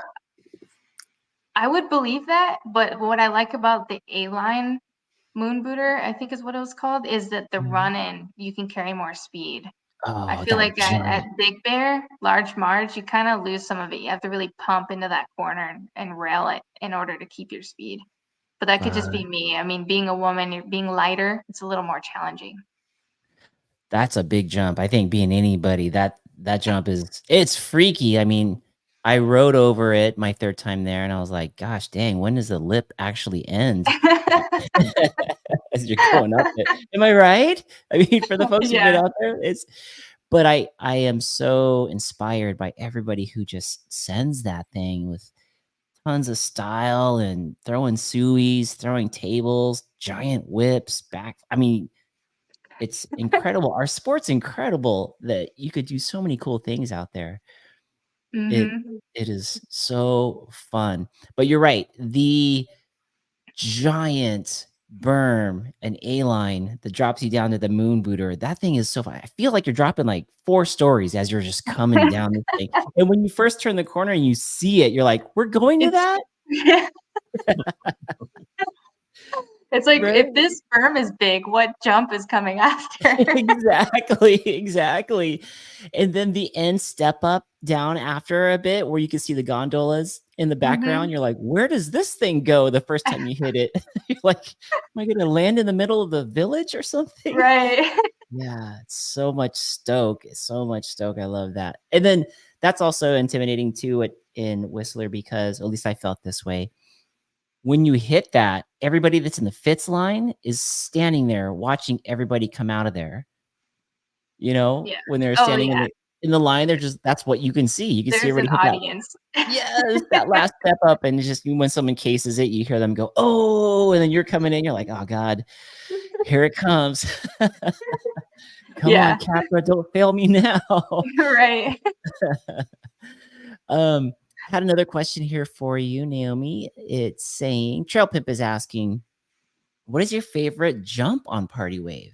I would believe that, but what I like about the A-line moon booter, I think is what it was called, is that the Mhm. run-in, you can carry more speed. I Oh, feel that like at jump. Big Bear, Large Marge, you kinda lose some of it. You have to really pump into that corner and rail it in order to keep your speed. But that could just Uh, be me. I mean, being a woman, you're being lighter, it's a little more challenging. that's a big jump. I think being anybody, that jump it's freaky. I mean, I rode over it my 3rd time there, and I was like, "Gosh dang, when does the lip actually end?" As you're going up it. Am I right? I mean, for the folks who've been Yeah. out there, but I am so inspired by everybody who just sends that thing with tons of style and throwing suies, throwing tables, giant whips back. I mean, it's incredible. Our sport's incredible that you could do so many cool things out there. It Mhm. it is so fun. But you're right. The giant berm, an A-line that drops you down to the moon booter. That thing is so fun. I feel like you're dropping like 4 stories as you're just coming down this thing. And when you first turn the corner and you see it, you're like, we're going to It's that? yeah. It's like, Right? if this berm is big, what jump is coming after? Exactly. And then the end step up down after a bit where you can see the gondolas in the background. Mhm. You're like, where does this thing go the first time you hit it? You're like, am I going to land in the middle of the village or something? Right. Yeah, it's so much stoke. It's so much stoke. I love that. And then that's also intimidating too in Whistler, because at least I felt this way. When you hit that, everybody that's in the Fitz line is standing there watching everybody come out of there. You know, Yeah. when they're Oh, standing yeah. in the line, they're just, that's what you can see. You can see There's an everybody hit that. audience. Yes, that last step up, and it's just when someone cases it, you hear them go, "Oh," and then you're coming in, you're like, "Oh God, here it comes." Come on, Yeah. Capra, don't fail me now. Right. Had another question here for you, Naomi. It's saying, Trail Pimp is asking, what is your favorite jump on Party Wave?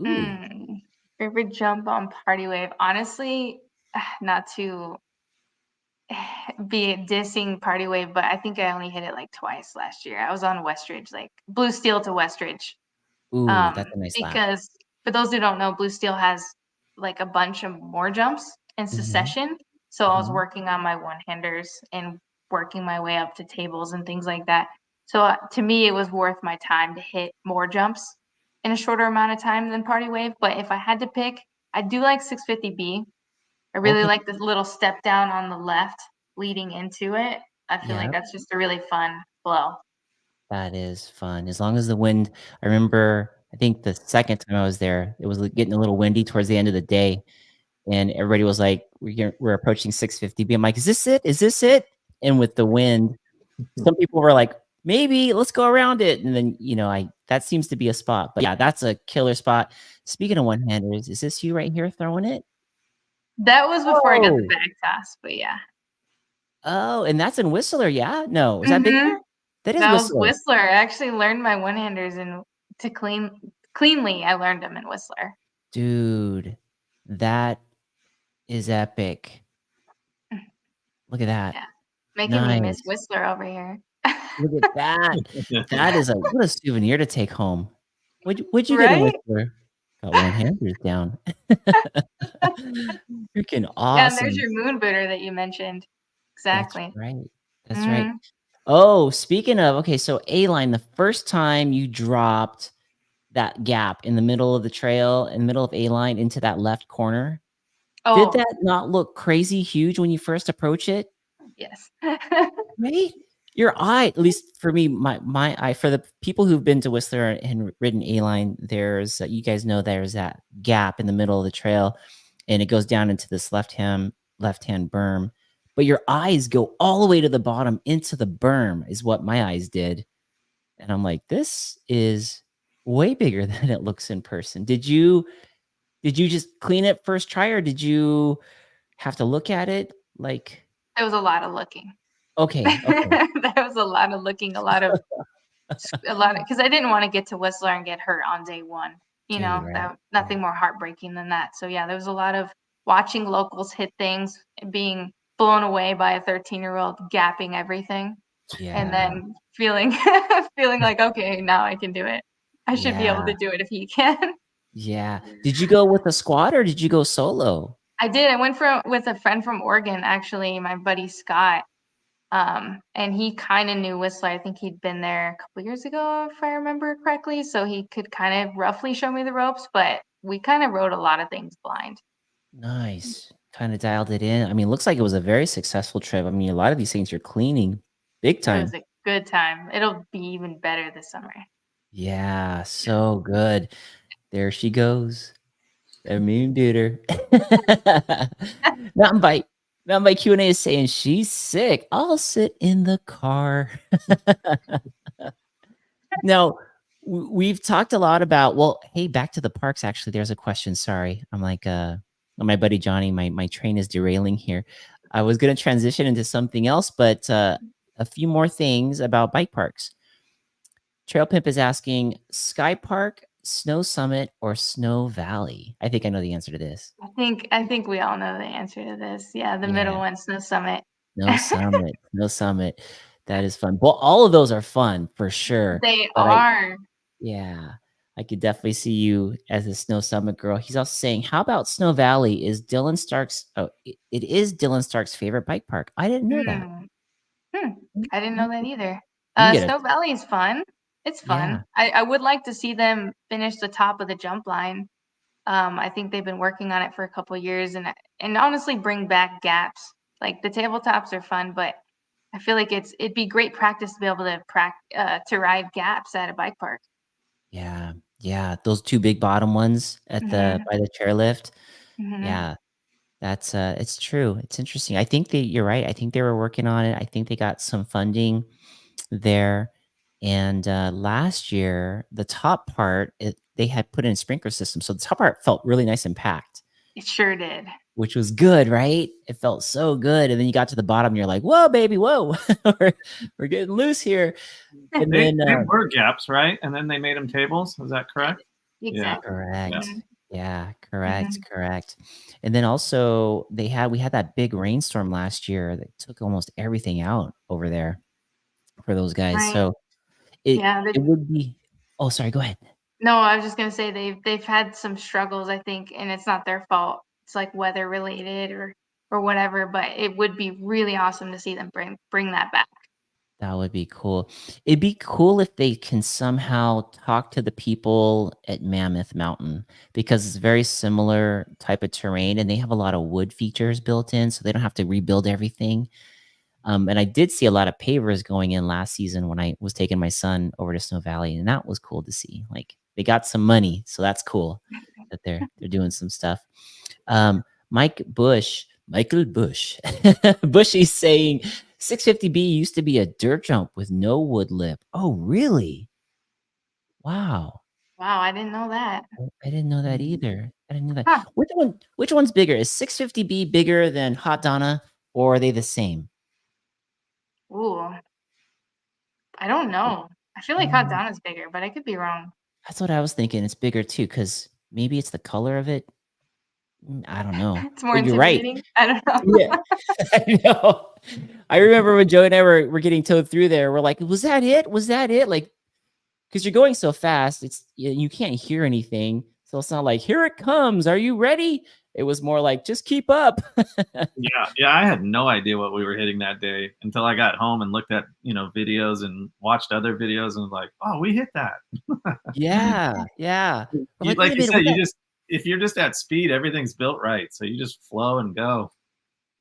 Ooh. Favorite jump on Party Wave? Honestly, not to be dissing Party Wave, but I think I only hit it like twice last year. I was on Westridge, like Blue Steel to Westridge. Ooh, that's a nice lap. Because for those who don't know, Blue Steel has like a bunch of more jumps in succession. So I was working on my one-handers and working my way up to tables and things like that. So to me, it was worth my time to hit more jumps in a shorter amount of time than Party Wave. But if I had to pick, I do like 650B. I really Okay. like the little step down on the left leading into it. I feel like Yep. that's just a really fun flow. That is fun. As long as the wind, I remember, I think the second time I was there, it was getting a little windy towards the end of the day. And everybody was like, we're approaching 650B. I'm like, is this it? Is this it? And with the wind, some people were like, maybe let's go around it. And then, that seems to be a spot. But yeah, that's a killer spot. Speaking of one-handers, is this you right here throwing it? That was before I got the Oh. bag toss, but yeah. Oh, and that's in Whistler, yeah? No, is that Big Bear? That is That was Whistler. Whistler. I actually learned my one-handers cleanly. I learned them in Whistler. Dude, that is epic. Look at that. Yeah. Making me miss Nice. Whistler over here. Look at that. That is what a souvenir to take home. What'd you get in Right? Whistler? Got one-handers down. Freaking Yeah, and there's awesome. your moon booter that you mentioned. That's Exactly. right. That's right. Oh, speaking of, okay, so A-line, the first time you dropped that gap in the middle of the trail, in the middle of A-line into that left corner, did Oh, that not look crazy huge when you first approach it? yes. Right? Your eye, at least for me, my eye, for the people who've been to Whistler and ridden A-line, there's, you guys know there's that gap in the middle of the trail, and it goes down into this left-hand berm. But your eyes go all the way to the bottom into the berm, is what my eyes did. And I'm like, this is way bigger than it looks in person. Did you just clean it first try, or did you have to look at it? Like, There was a lot of looking. okay. There was a lot of looking, a lot of because I didn't want to get to Whistler and get hurt on day one. Dude, right. Nothing more heartbreaking than that. So yeah, there was a lot of watching locals hit things, being blown away by a 13-year-old gapping everything, and then feeling feeling like, okay, now I can do it. I should be able to do it if he can. Yeah. Did you go with a squad or did you go solo? I did. I went with a friend from Oregon, actually, my buddy Scott. And he kind of knew Whistler. I think he'd been there a couple years ago, if I remember correctly. So he could kind of roughly show me the ropes, but we kind of rode a lot of things blind. Nice. Kind of dialed it in. I mean, it looks like it was a very successful trip. I mean, a lot of these things you're cleaning big It time. was a good time. It'll be even better this summer. Yeah, so good. There she goes. The moon duder. Mountain bike Q&A is saying she's sick. I'll sit in the car. Now, we've talked a lot about, well, hey, back to the parks. Actually, there's a question. Sorry. I'm like, my buddy Johnny, my train is derailing here. I was going to transition into something else, but a few more things about bike parks. Trail Pimp is asking Sky Park, Snow Summit, or Snow Valley. I think I know the answer to this. I think we all know the answer to this. Yeah, the middle one, Snow Summit. No Summit. No Summit. That is fun. Well, all of those are fun for sure. They But are. I could definitely see you as a Snow Summit girl. He's also saying, how about Snow Valley? Is Dylan Stark's it is Dylan Stark's favorite bike park. I didn't know that. I didn't know that either. You get Snow Valley is fun. It's fun. I would like to see them finish the top of the jump line. I think they've been working on it for a couple of years, and honestly bring back gaps. Like the tabletops are fun, but I feel like it'd be great practice to be able to ride gaps at a bike park. Yeah. Those two big bottom ones at the by the chairlift. Mhm. Yeah. That's it's true. It's interesting. I think you're right. I think they were working on it. I think they got some funding there. And last year, the top part, they had put in a sprinkler system. So the top part felt really nice and packed. It sure did. Which was good, right? It felt so good. And then you got to the bottom, you're like, whoa, baby, whoa. we're getting loose here. And they then were gaps, right? And then they made them tables. Is that correct? Exactly. correct. Yeah. Correct. And then also we had that big rainstorm last year that took almost everything out over there for those guys. Right. So it would be. Oh, sorry. Go ahead. No, I was just gonna say they've had some struggles, I think, and it's not their fault. It's like weather related or whatever. But it would be really awesome to see them bring that back. That would be cool. It'd be cool if they can somehow talk to the people at Mammoth Mountain because it's very similar type of terrain and they have a lot of wood features built in, so they don't have to rebuild everything. And I did see a lot of pavers going in last season when I was taking my son over to Snow Valley, and that was cool to see. Like they got some money, so that's cool that they're doing some stuff. Michael Bush, Bushy's saying 650B used to be a dirt jump with no wood lip. Oh, really? Wow. Wow, I didn't know that. I didn't know that either. I didn't know that. Huh. Which one's bigger? Is 650B bigger than Hot Donna, or are they the same? Ooh, I don't know. I feel like Hot Donna's bigger, but I could be wrong. That's what I was thinking. It's bigger too, because maybe it's the color of it. I don't know. It's more You're right. intimidating. I don't know. Yeah, I know. I remember when Joe and I were getting towed through there. We're like, "Was that it? Was that it?" Like, because you're going so fast, you can't hear anything. So it's not like, "Here it comes. Are you ready?" It was more like, "Just keep up." Yeah. I had no idea what we were hitting that day until I got home and looked at videos and watched other videos and was like, "Oh, we hit that." Yeah. Like you said, if you're just at speed, everything's built right, so you just flow and go.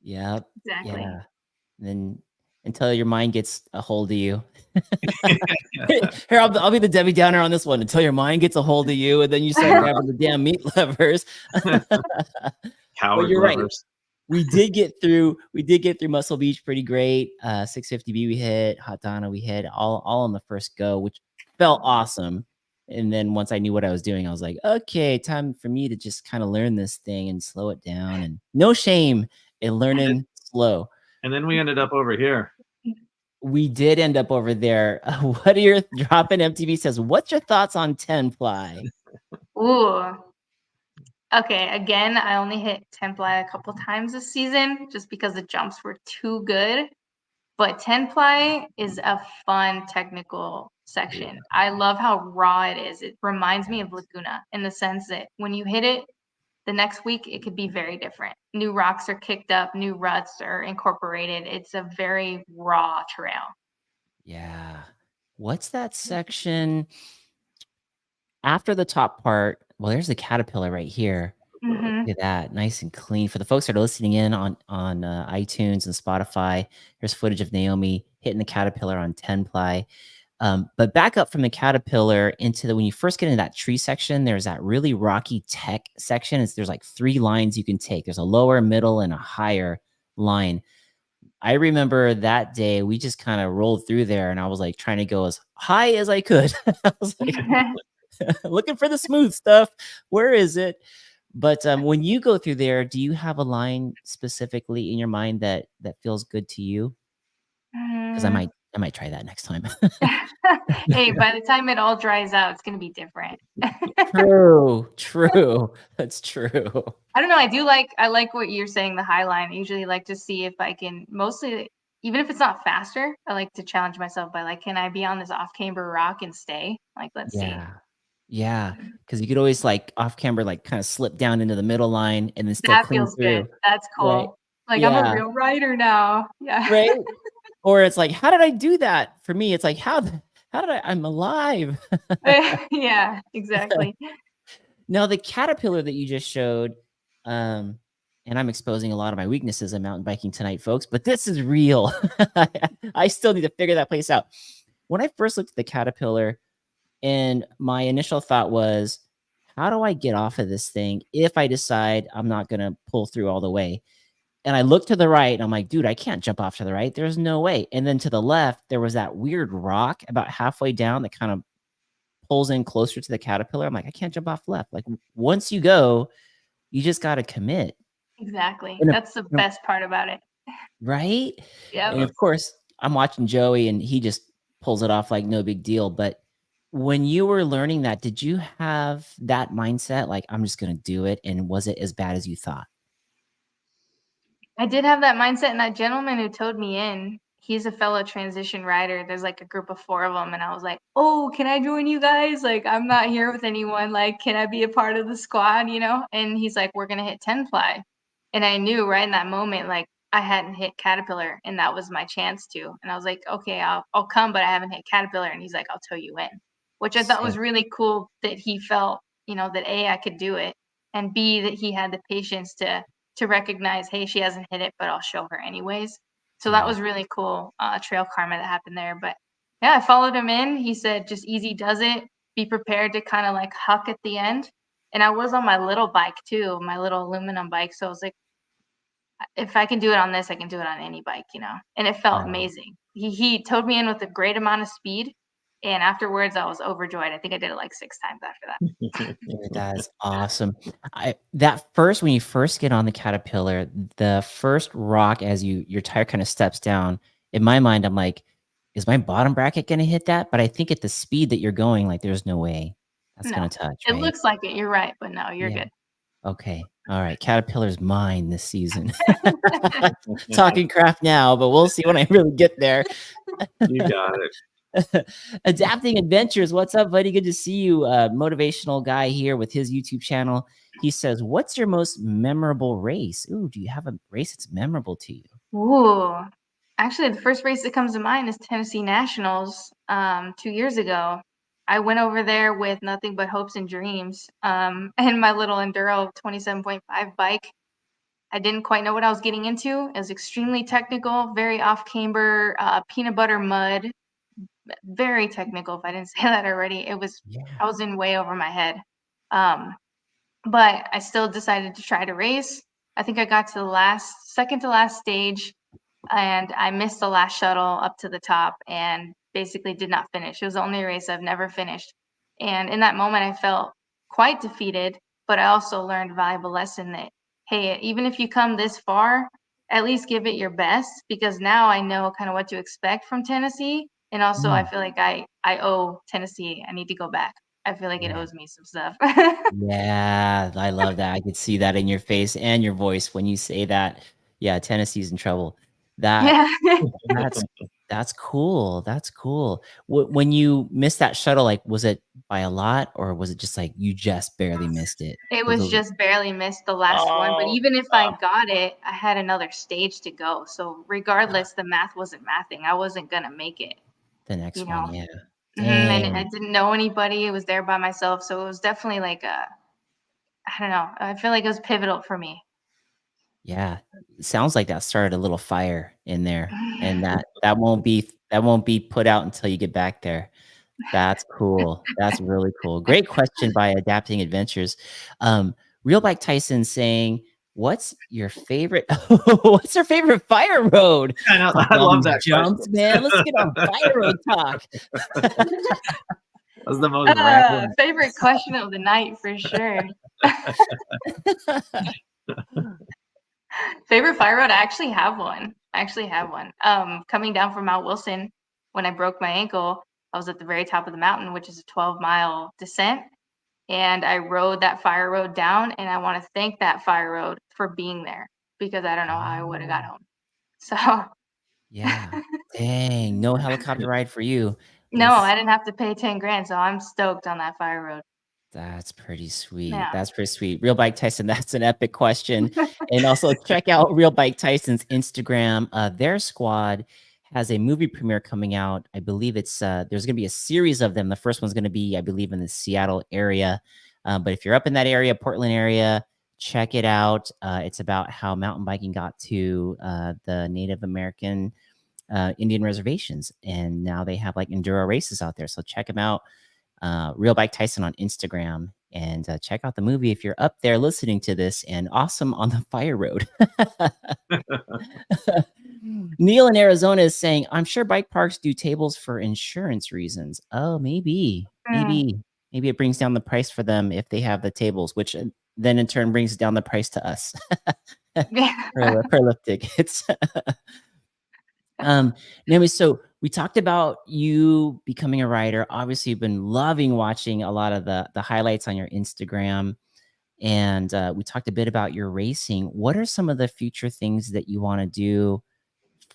Yep. Exactly. Yeah. And then until your mind gets a hold of you. Here, I'll be the Debbie Downer on this one. Until your mind gets a hold of you, and then you start grabbing the damn meat levers. Coward you're levers. Right. We did get through Muscle Beach pretty great. 650B we hit, Hot Donna we hit, all on the first go, which felt awesome. And then once I knew what I was doing, I was like, okay, time for me to just kind of learn this thing and slow it down. And no shame in learning slow. And then we ended up over here. We did end up over there. What are your Drop-In MTV says? What's your thoughts on 10 ply? Ooh. Okay, again, I only hit 10 ply a couple times this season just because the jumps were too good. But 10 ply is a fun technical section. I love how raw it is. It reminds me of Laguna in the sense that when you hit it, the next week it could be very different. New rocks are kicked up, new ruts are incorporated. It's a very raw trail. Yeah. What's that section after the top part? Well, there's the caterpillar right here. Mm-hmm. Look at that, nice and clean. For the folks that are listening in on iTunes and Spotify, here's footage of Naomi hitting the caterpillar on 10 ply. But back up from the caterpillar into when you first get into that tree section, there's that really rocky tech section. There's like 3 lines you can take. There's a lower, middle, and a higher line. I remember that day we just kind of rolled through there, and I was like trying to go as high as I could. I was like looking for the smooth stuff. Where is it? But when you go through there, do you have a line specifically in your mind that feels good to you? Because I I might try that next time. Hey, by the time it all dries out, it's gonna be different. True. That's true. I don't know. I like what you're saying, the high line. I usually like to see if I can mostly, even if it's not faster, I like to challenge myself by like, can I be on this off camber rock and stay? Like, let's see. Yeah. Because you could always like off camber, like kind of slip down into the middle line and then still That clean feels through. good. That's Right. cool. Like I'm a Yeah. real rider now. Yeah. Right. Or it's like, how did I do that? For me, it's like, I'm alive. Yeah, exactly. Now, the caterpillar that you just showed, and I'm exposing a lot of my weaknesses in mountain biking tonight, folks, but this is real. I still need to figure that place out. When I first looked at the caterpillar, and my initial thought was, how do I get off of this thing if I decide I'm not going to pull through all the way? And I looked to the right, and I'm like, dude, I can't jump off to the right. There's no way. And then to the left, there was that weird rock about halfway down that kind of pulls in closer to the caterpillar. I'm like, I can't jump off left. Like once you go, you just got to commit. Exactly. And That's the best part about it. right? Yeah. And of course, I'm watching Joey and he just pulls it off like no big deal. But when you were learning that, did you have that mindset? Like, I'm just going to do it. And was it as bad as you thought? I did have that mindset, and that gentleman who towed me in, he's a fellow transition rider. There's like a group of 4 of them, and I was like, "Oh, can I join you guys? Like, I'm not here with anyone. Like, can I be a part of the squad?" You know? And he's like, "We're gonna hit 10 ply," and I knew right in that moment, like I hadn't hit Caterpillar, and that was my chance to. And I was like, "Okay, I'll come, but I haven't hit Caterpillar." And he's like, "I'll tow you in," which I thought was Sick. really cool that he felt, that A, I could do it, and B, that he had the patience to recognize, hey, she hasn't hit it, but I'll show her anyways. So that Yeah. was really cool trail karma that happened there. But yeah, I followed him in. He said, just easy does it. Be prepared to kind of like huck at the end. And I was on my little bike too, my little aluminum bike. So I was like, if I can do it on this, I can do it on any bike, And it felt Right. amazing. He towed me in with a great amount of speed. And afterwards, I was overjoyed. I think I did it like 6 times after that. That's awesome. When you first get on the caterpillar, the first rock as your tire kind of steps down, in my mind, I'm like, is my bottom bracket gonna hit that? But I think at the speed that you're going, like there's no way that's No, gonna touch, it right? looks like it. You're right. But no, you're Yeah. good. Okay. All right. Caterpillar's mine this season. Talking crap now, but we'll see when I really get there. You got it. Adapting Adventures. What's up, buddy? Good to see you. Motivational guy here with his YouTube channel. He says, what's your most memorable race? Ooh, do you have a race that's memorable to you? Ooh, actually, the first race that comes to mind is Tennessee Nationals 2 years ago. I went over there with nothing but hopes and dreams and my little Enduro 27.5 bike. I didn't quite know what I was getting into. It was extremely technical, very off camber, peanut butter mud, very technical. If I didn't say that already, I was in way over my head. But I still decided to try to race. I think I got to the second to last stage, and I missed the last shuttle up to the top and basically did not finish. It was the only race I've never finished. And in that moment, I felt quite defeated, but I also learned a valuable lesson that, hey, even if you come this far, at least give it your best, because now I know kind of what to expect from Tennessee. And also, I feel like I owe Tennessee. I need to go back. I feel like it owes me some stuff. Yeah, I love that. I could see that in your face and your voice when you say that. Yeah, Tennessee's in trouble. That Yeah. that's that's cool. That's cool. When you missed that shuttle, like, was it by a lot, or was it just like you just barely missed it? It 'Cause was those- just barely missed the last one, but oh, even if I got it, I had another stage to go. So regardless, the math wasn't mathing. I wasn't gonna make it, the next you one, know. yeah. And I Dang. didn't know anybody. It was there by myself, so it was definitely like I don't know. I feel like it was pivotal for me. Yeah. Sounds like that started a little fire in there, and that won't be put out until you get back there. That's cool. That's really cool. Great question by Adapting Adventures. Real Bike Tyson saying, what's your favorite what's your favorite fire road? I All love these that jumps, question. man. Let's get on fire road talk. That was the most random. Favorite question of the night for sure. Favorite fire road? I actually have one. Coming down from Mount Wilson, when I broke my ankle, I was at the very top of the mountain, which is a 12-mile descent. And I rode that fire road down. And I want to thank that fire road for being there because I don't know how I would have got home. So, Yeah. Dang, no helicopter ride for you. no, This I didn't have to pay 10 grand. So I'm stoked on that fire road. That's pretty sweet. Yeah. That's pretty sweet. Real Bike Tyson, that's an epic question. And also check out Real Bike Tyson's Instagram. Their squad has a movie premiere coming out. I believe it's there's gonna be a series of them. The first one's gonna be, I believe, in the Seattle area. But if you're up in that area, Portland area, check it out. It's about how mountain biking got to the Native American Indian reservations, and now they have like enduro races out there. So check them out. Real Bike Tyson on Instagram, and check out the movie if you're up there listening to this. And awesome on the fire road. Neil in Arizona is saying, I'm sure bike parks do tables for insurance reasons. Oh, maybe it brings down the price for them if they have the tables, which then in turn brings down the price to us per lift tickets. Naomi, so we talked about you becoming a writer. Obviously, you've been loving watching a lot of the highlights on your Instagram, and we talked a bit about your racing. What are some of the future things that you want to do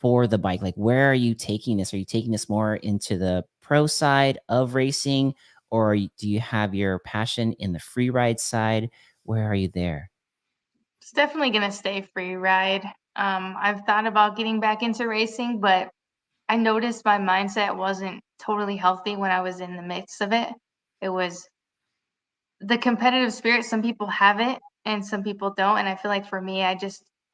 for the bike? Like, where are you taking this? Are you taking this more into the pro side of racing, or do you have your passion in the free ride side? Where are you there? It's definitely going to stay free ride. I've thought about getting back into racing, but I noticed my mindset wasn't totally healthy when I was in the midst of it. It was the competitive spirit. Some people have it and some people don't. And I feel like for me, I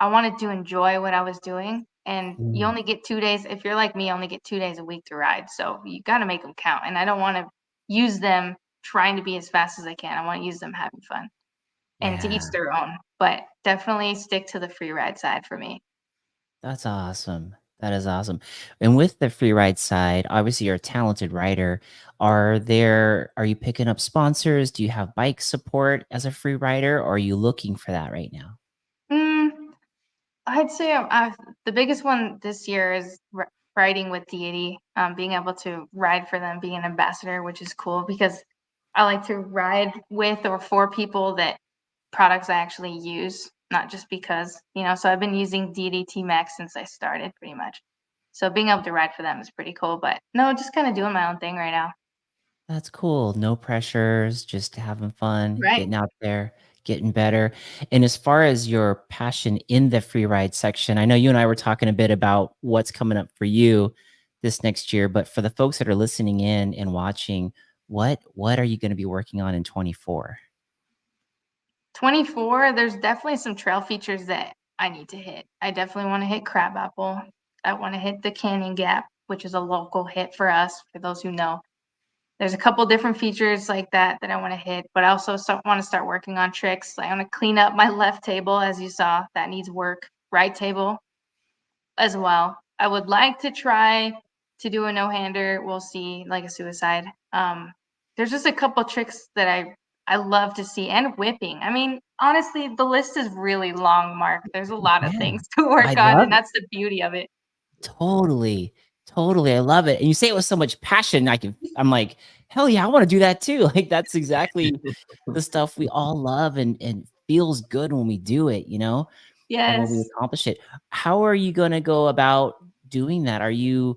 wanted to enjoy what I was doing. And you only get 2 days. If you're like me, you only get 2 days a week to ride. So you got to make them count. And I don't want to use them trying to be as fast as I can. I want to use them having fun and to each Yeah. their own. But definitely stick to the free ride side for me. That's awesome. That is awesome. And with the free ride side, obviously you're a talented rider. Are you picking up sponsors? Do you have bike support as a free rider, or are you looking for that right now? Mm, I'd say the biggest one this year is riding with Deity, being able to ride for them, being an ambassador, which is cool because I like to ride with or for people that products I actually use, not just because, so I've been using Deity T-Max since I started pretty much. So being able to ride for them is pretty cool, but no, just kind of doing my own thing right now. That's cool. No pressures, just having fun, Right. getting out there, getting better. And as far as your passion in the free ride section, I know you and I were talking a bit about what's coming up for you this next year, but for the folks that are listening in and watching, what are you going to be working on in 24? 24, there's definitely some trail features that I need to hit. I definitely want to hit Crabapple. I want to hit the Canyon Gap, which is a local hit for us, for those who know. There's a couple different features like that I want to hit, but I also want to start working on tricks. I want to clean up my left table, as you saw, that needs work. Right table as well. I would like to try to do a no-hander. We'll see, like a suicide. There's just a couple tricks that I love to see, and whipping. I mean, honestly, the list is really long, Mark. There's a lot of Yeah, things to I work on, love and that's the beauty of it. Totally. Totally. I love it. And you say it with so much passion. I'm like, hell yeah, I want to do that too. Like that's exactly the stuff we all love and feels good when we do it, and when we Yes. accomplish it. How are you going to go about doing that? Are you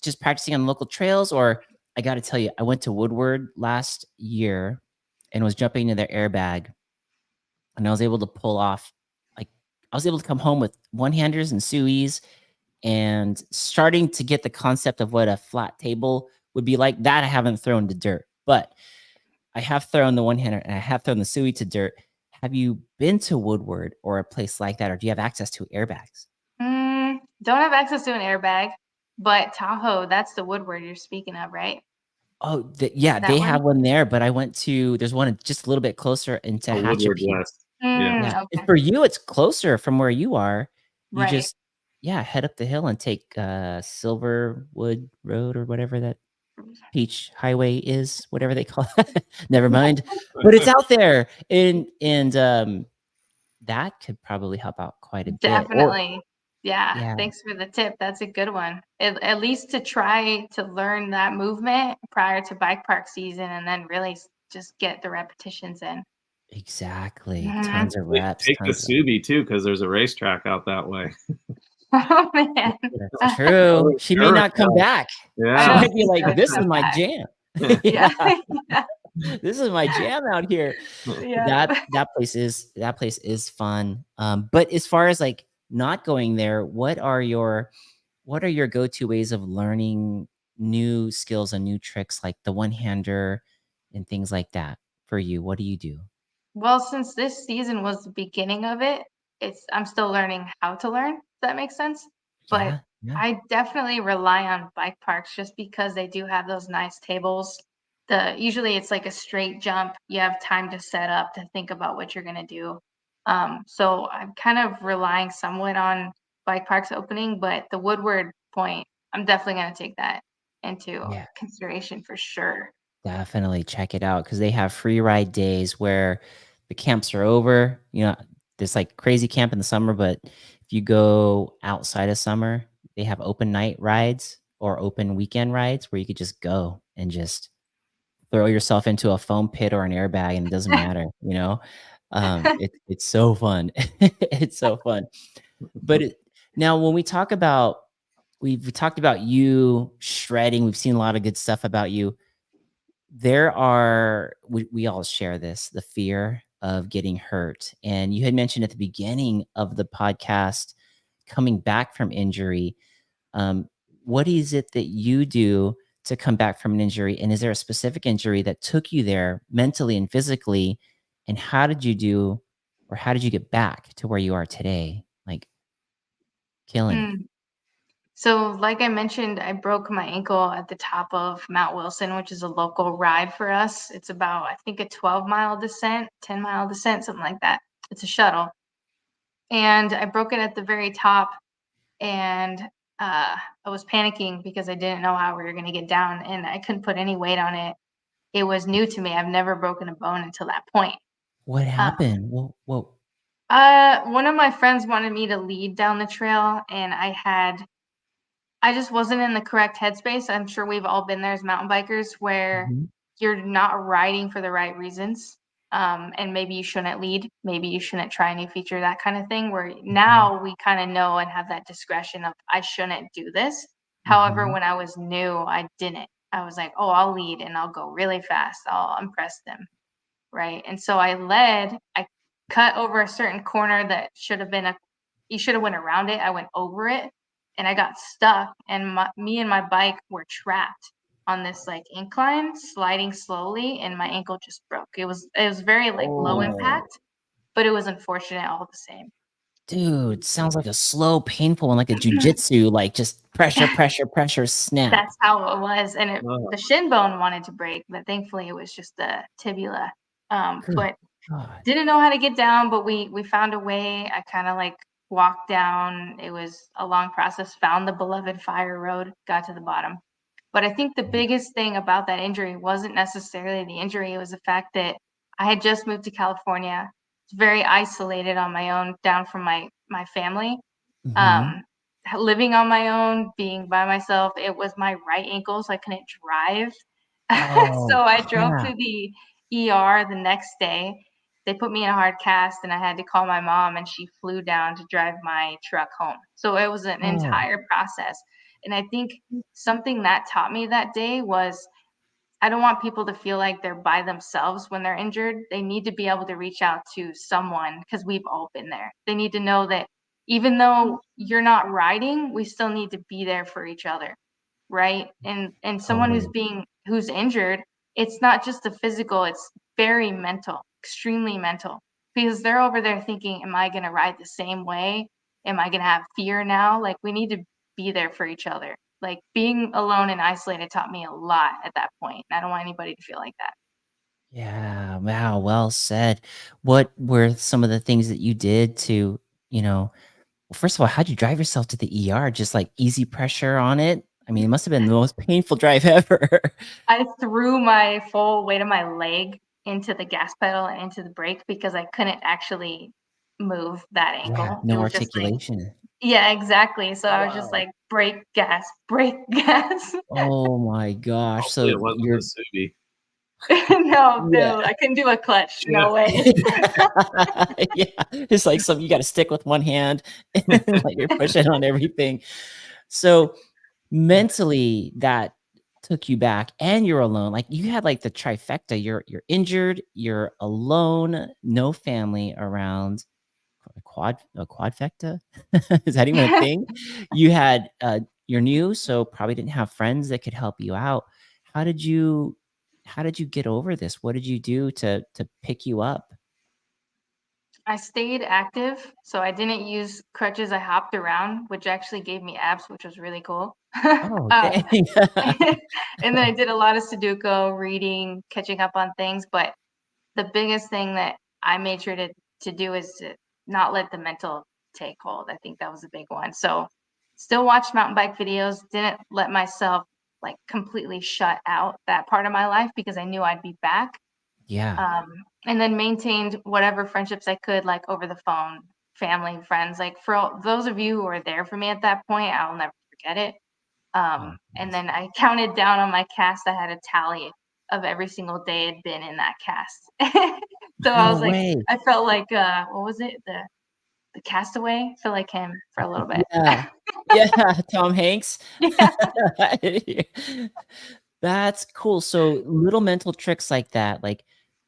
just practicing on local trails, or I got to tell you, I went to Woodward last year and was jumping into their airbag, and I was able to pull off, like, I was able to come home with one-handers and suies and starting to get the concept of what a flat table would be like. That I haven't thrown to dirt, but I have thrown the one-hander and I have thrown the suey to dirt. Have you been to Woodward or a place like that, or do you have access to airbags? Don't have access to an airbag, but Tahoe, that's the Woodward you're speaking of, right? Oh, yeah, That they one? have one there, but I went to, there's one just a little bit closer into Woodward Hatchapee. West. Yeah. Yeah. And Okay. for you, it's closer from where you are. You Right. just, head up the hill and take Silverwood Road or whatever that Peach Highway is, whatever they call it. Never mind. But it's out there. And that could probably help out quite a bit. Or Definitely. Yeah. Thanks for the tip. That's a good one. At least to try to learn that movement prior to bike park season, and then really just get the repetitions in. Exactly. Mhm. Tons of reps, Take the tons of Subi too, because there's a racetrack out that way. Oh man. That's true. She may Sure. not come back. I She Yeah. don't might be think like, so. this It's is not my bad. jam. Yeah. Yeah. This is my jam out here. Yeah. That place is fun. But as far as like not going there, what are your go-to ways of learning new skills and new tricks like the one-hander and things like that for you? What do you do? Well, since this season was the beginning of it, I'm still learning how to learn, if that makes sense. But Yeah, yeah. I definitely rely on bike parks just because they do have those nice tables. Usually it's like a straight jump. You have time to set up to think about what you're gonna do. So I'm kind of relying somewhat on bike parks opening, but the Woodward point, I'm definitely gonna take that into Yeah. consideration for sure. Definitely check it out because they have free ride days where the camps are over. You know, there's like crazy camp in the summer, but if you go outside of summer, they have open night rides or open weekend rides where you could just go and just throw yourself into a foam pit or an airbag and it doesn't matter, you know? It's so fun. It's so fun. But now when we've talked about you shredding, we've seen a lot of good stuff about you. We all share this, the fear of getting hurt. And you had mentioned at the beginning of the podcast coming back from injury. Um, what is it that you do to come back from an injury? And is there a specific injury that took you there mentally and physically? And how did you get back to where you are today? Like killing it. Mm. So, like I mentioned, I broke my ankle at the top of Mount Wilson, which is a local ride for us. It's about, I think, a 12-mile descent, 10-mile descent, something like that. It's a shuttle. And I broke it at the very top, and I was panicking because I didn't know how we were going to get down, and I couldn't put any weight on it. It was new to me. I've never broken a bone until that point. What Um, happened? Whoa. one of my friends wanted me to lead down the trail, and I just wasn't in the correct headspace. I'm sure we've all been there as mountain bikers where Mhm. you're not riding for the right reasons. And maybe you shouldn't lead, maybe you shouldn't try a new feature, that kind of thing. Where Mhm. now we kind of know and have that discretion of I shouldn't do this. However, Mhm. when I was new, I didn't. I was like, oh, I'll lead and I'll go really fast. I'll impress them. Right. And so I cut over a certain corner that should have been you should have went around it. I went over it and I got stuck and me and my bike were trapped on this like incline sliding slowly and my ankle just broke. It was very like low Oh. impact, but it was unfortunate all the same. Dude, sounds like a slow, painful one, like a jujitsu, like just pressure, snap. That's how it was. And Oh, the shin bone wanted to break, but thankfully it was just the tibula. Good But God. didn't know how to get down, but we found a way. I kinda, like, walked down. It was a long process, found the beloved fire road, got to the bottom. But I think the Yeah. biggest thing about that injury wasn't necessarily the injury, it was the fact that I had just moved to California. It's very isolated on my own, down from my family. Mhm. Um, living on my own, being by myself, it was my right ankle, so I couldn't drive. Oh, So I drove crap. to the ER the next day. They put me in a hard cast, and I had to call my mom, and she flew down to drive my truck home. So it was an Oh. entire process. And I think something that taught me that day was I don't want people to feel like they're by themselves when they're injured. They need to be able to reach out to someone because we've all been there. They need to know that even though you're not riding, we still need to be there for each other, right? And someone Totally. who's injured, it's not just the physical, it's very mental, extremely mental. Because they're over there thinking, am I going to ride the same way? Am I going to have fear now? Like we need to be there for each other. Like being alone and isolated taught me a lot at that point. And I don't want anybody to feel like that. Yeah, wow, well said. What were some of the things that you did to, you know well, first of all, how'd you drive yourself to the ER? Just, like, easy pressure on it? I mean, it must have been the most painful drive ever. I threw my full weight of my leg into the gas pedal and into the brake because I couldn't actually move that Yeah, ankle. It no was just like, articulation. yeah, exactly. So I was just Wow. like, brake, gas, brake, gas. Oh my gosh. Hopefully So it wasn't you're the Subi. No, yeah. no, I couldn't do a clutch. Yeah. No way. Yeah, it's like something you got to stick with one hand and like you're pushing on everything. So mentally, that took you back, and you're alone. Like you had like the trifecta. You're injured, you're alone, no family around. A quadfecta? Is that even a thing? You had you're new, so probably didn't have friends that could help you out. How did you how did you get over this? What did you do to pick you up? I stayed active, so I didn't use crutches. I hopped around, which actually gave me abs, which was really cool. Oh, Um, dang. and then I did a lot of Sudoku, reading, catching up on things. But the biggest thing that I made sure to do is to not let the mental take hold. I think that was a big one. So still watched mountain bike videos, didn't let myself like completely shut out that part of my life because I knew I'd be back. Yeah. And then maintained whatever friendships I could, like over the phone, family, friends. Like for all, those of you who were there for me at that point, I'll never forget it. Oh, And nice. then I counted down on my cast. I had a tally of every single day I'd been in that cast. So I No was like, way. I felt like what was it? The castaway? I feel like him for a little bit. Yeah. Yeah, Tom Hanks. Yeah. That's cool. So little mental tricks like that, like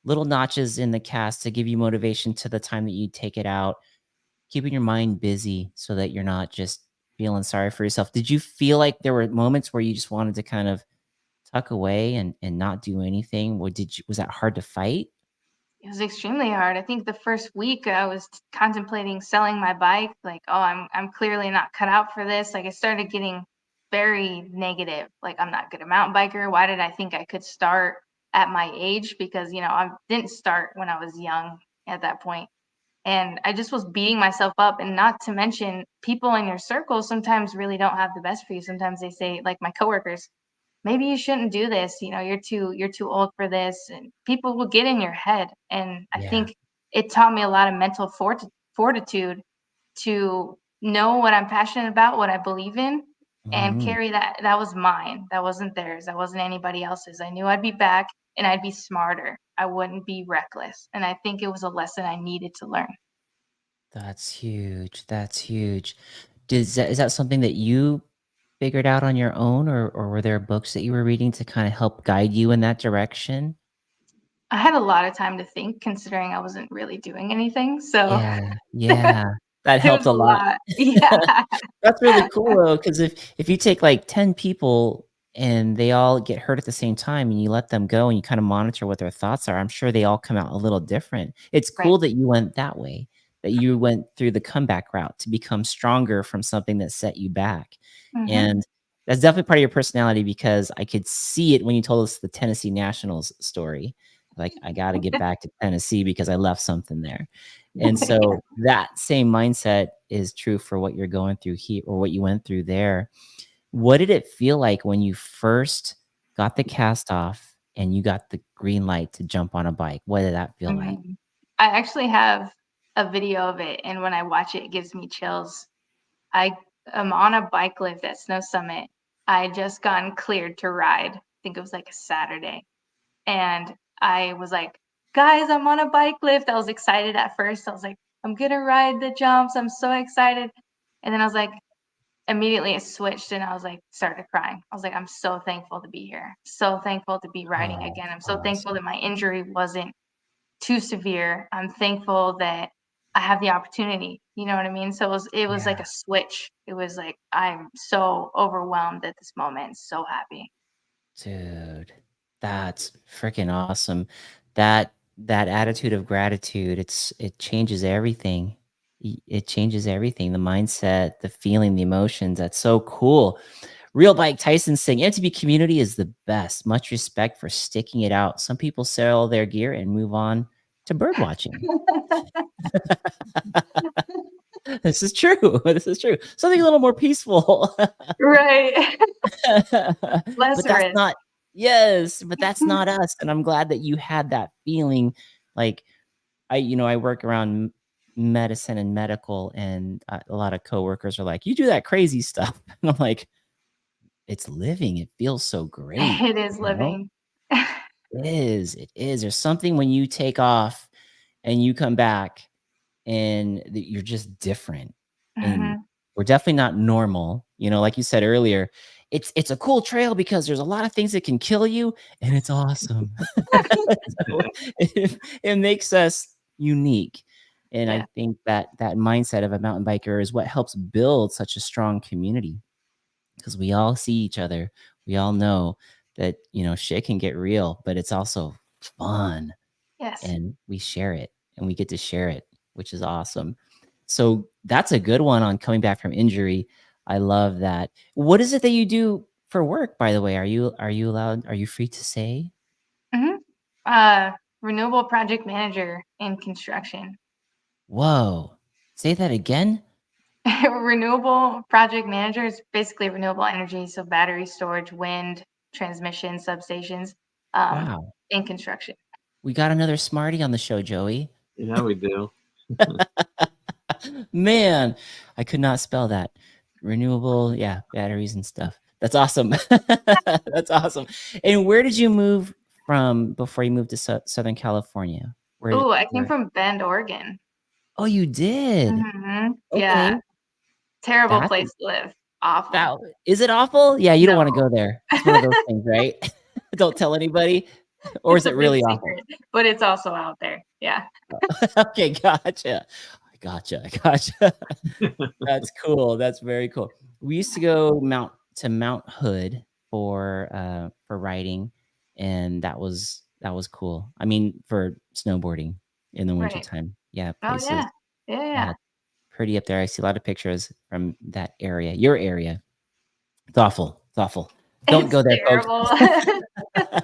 little notches in the cast to give you motivation to the time that you take it out, keeping your mind busy so that you're not just feeling sorry for yourself. Did you feel like there were moments where you just wanted to kind of tuck away and not do anything? Or was that hard to fight? It was extremely hard. I think the first week I was contemplating selling my bike, like, oh, I'm clearly not cut out for this. Like I started getting very negative. Like I'm not good at mountain biker. Why did I think I could start at my age? Because, I didn't start when I was young at that point. And I just was beating myself up. And not to mention, people in your circle sometimes really don't have the best for you. Sometimes they say, like my coworkers, maybe you shouldn't do this, you're too old for this, and people will get in your head. And I Yeah. think it taught me a lot of mental fortitude to know what I'm passionate about, what I believe in, and Mhm. carry that. That was mine, that wasn't theirs, that wasn't anybody else's. I knew I'd be back, and I'd be smarter. I wouldn't be reckless, and I think it was a lesson I needed to learn. That's huge. That's huge. Is that something that you figured out on your own, or were there books that you were reading to kind of help guide you in that direction? I had a lot of time to think considering I wasn't really doing anything, so Yeah, yeah. That it was helped a a lot. lot. Yeah. That's really cool though, because if you take like 10 people and they all get hurt at the same time and you let them go and you kind of monitor what their thoughts are, I'm sure they all come out a little different. It's Right. cool that you went that way, that you went through the comeback route to become stronger from something that set you back. Mhm. And that's definitely part of your personality because I could see it when you told us the Tennessee Nationals story. Like, I got to get back to Tennessee because I left something there. And so that same mindset is true for what you're going through here or what you went through there. What did it feel like when you first got the cast off and you got the green light to jump on a bike? What did that feel like? Mhm. I actually have a video of it, and when I watch it, it gives me chills. I am on a bike lift at Snow Summit. I had just gotten cleared to ride. I think it was like a Saturday. And I was like, guys, I'm on a bike lift. I was excited at first. I was like, I'm gonna ride the jumps. I'm so excited. And then I was like, immediately it switched and I was like, started crying. I was like, I'm so thankful to be here. So thankful to be riding Oh, again. I'm so thankful awesome. that my injury wasn't too severe. I'm thankful that I have the opportunity. You know what I mean? So it was like Yeah. a switch. It was like I'm so overwhelmed at this moment, so happy. Dude, that's freaking awesome. That attitude of gratitude, it changes everything. It changes everything. The mindset, the feeling, the emotions. That's so cool. Real Bike Tyson saying MTB community is the best. Much respect for sticking it out. Some people sell their gear and move on to bird watching. This is true. This is true. Something a little more peaceful. Right. Less But that's risk. not yes, but that's not us, and I'm glad that you had that feeling. Like, I work around medicine and medical, and a lot of coworkers are like, "You do that crazy stuff," and I'm like, "It's living. It feels so great." It is You know? living. It is. It is. There's something when you take off and you come back and you're just different. And Mhm. we're definitely not normal. You know, like you said earlier, it's a cool trail because there's a lot of things that can kill you, and it's awesome. So it makes us unique. And I Yeah. think that mindset of a mountain biker is what helps build such a strong community, because we all see each other. We all know that, shit can get real, but it's also fun, Yes. and we share it, and we get to share it, which is awesome. So that's a good one on coming back from injury. I love that. What is it that you do for work, by the way? Are you free to say? Mhm. Renewable project manager in construction. Whoa. Say that again? Renewable project manager is basically renewable energy, so battery storage, wind, transmission, substations, Wow. in construction. We got another smarty on the show, Joey. Yeah, we do. Man, I could not spell that. Renewable, yeah, batteries and stuff. That's awesome. That's awesome. And where did you move from before you moved to Southern California? Ooh, I came Where? from Bend, Oregon. Oh, you did. Yeah, Okay. terrible That's place to live. Awful. that is it awful? Yeah, you don't No, want to go there. It's one of those things, right? Don't tell anybody. Or is it's a it big really awful? secret, but it's also out there. Yeah. Okay, gotcha. I gotcha. That's cool. That's very cool. We used to go Mount Hood for riding, and that was cool. I mean, for snowboarding in the Right. wintertime. Yeah, Oh places. yeah. Yeah. Yeah, Yeah. pretty up there. I see a lot of pictures from that area. Your area. It's awful. It's awful. Don't It's go there, folks. terrible.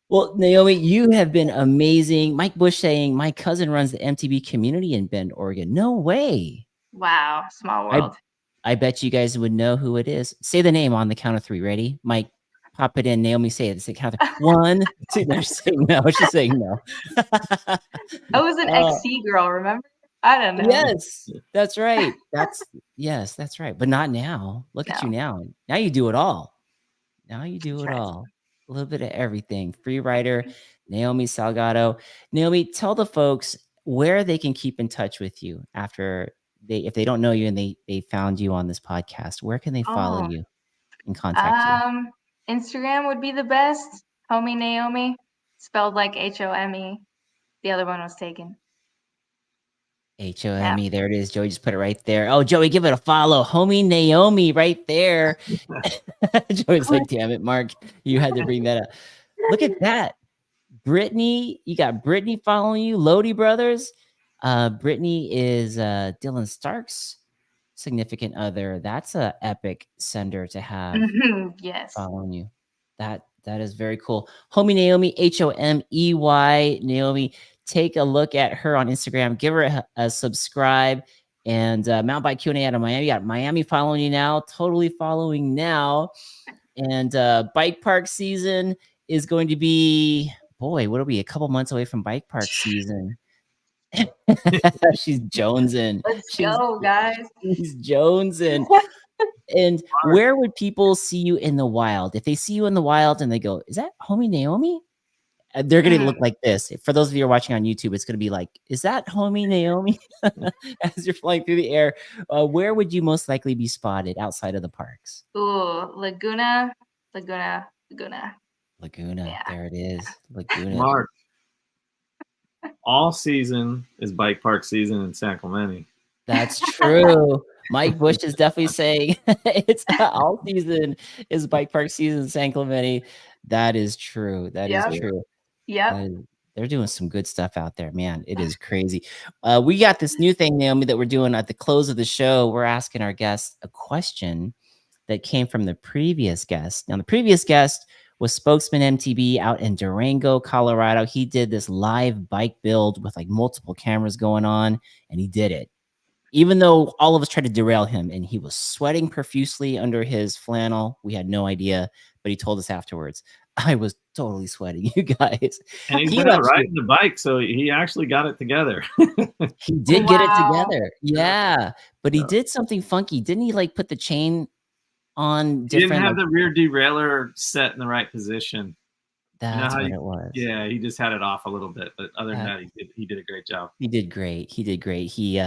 Well, Naomi, you have been amazing. Mike Bush saying my cousin runs the MTB community in Bend, Oregon. No way. Wow. Small I world. I bet you guys would know who it is. Say the name on the count of 3. Ready? Mike, pop it in. Naomi, say it. Say count of 1, 2. No, she's saying no. She's saying no. I was an Oh, XC girl, remember? I don't know. yes, that's right. Yes, that's right. But not now. Look at you No. now. Now you do it all. Now you do it Try all. A little bit of everything. Free writer, Naomi Salgado. Naomi, tell the folks where they can keep in touch with you after if they don't know you and they found you on this podcast. Where can they follow Oh, you and contact you? Instagram would be the best. Homey Naomi, spelled like Home. The other one was taken. Yeah. Home. There it is. Joey just put it right there. Oh, Joey, give it a follow. Homey Naomi right there. Joey's like, damn it, Mark. You had to bring that up. Look at that. Brittany, you got Brittany following you. Lodi Brothers. Brittany is Dylan Stark's significant other. That's a epic sender to have Yes. following you. That is very cool. Homey Naomi, Homey Naomi. Take a look at her on Instagram. Give her a subscribe. And Mountain Bike Q&A out of Miami. You got Miami following you now. Totally following now. And bike park season is going to be, boy, what'll be a couple months away from bike park season. She's jonesing. Let's go, guys. She's jonesing. And where would people see you in the wild? If they see you in the wild and they go, is that Homey Naomi? They're going to look like this. For those of you who are watching on YouTube, it's going to be like, is that Homey Naomi? As you're flying through the air, where would you most likely be spotted outside of the parks? Ooh, Laguna. Laguna. Yeah. There it is. Laguna. Mark, all season is bike park season in San Clemente. That's true. Mike Bush is definitely saying it's all season is bike park season in San Clemente. That is true. That is true. Yep. They're doing some good stuff out there, man. It is crazy. We got this new thing, Naomi, that we're doing at the close of the show. We're asking our guests a question that came from the previous guest. Now, the previous guest was Spokesman MTB out in Durango, Colorado. He did this live bike build with like multiple cameras going on, and he did it. even though all of us tried to derail him, and he was sweating profusely under his flannel. We had no idea, but he told us afterwards. I was totally sweating, you guys. And he's He been out actually- riding the bike, so he actually got it together. He did get it Wow. together. Yeah. But he did something funky. Didn't he like put the chain on He different? didn't have like, the rear derailleur set in the right position. that's how what you- it was. Yeah, he just had it off a little bit, but other than that, he did a great job. He did great. He did great. He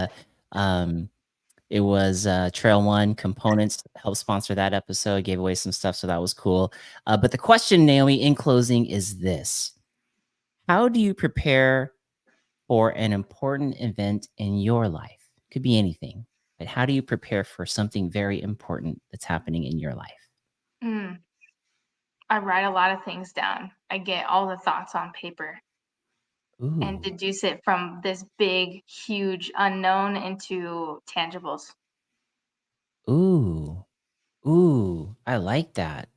it was Trail One Components helped sponsor that episode, gave away some stuff, so that was cool. But the question, Naomi, in closing, is this: how do you prepare for an important event in your life? Could be anything, but how do you prepare for something very important that's happening in your life? I write a lot of things down. I get all the thoughts on paper and Ooh, deduce it from this big, huge unknown into tangibles. ooh, ooh! I like that.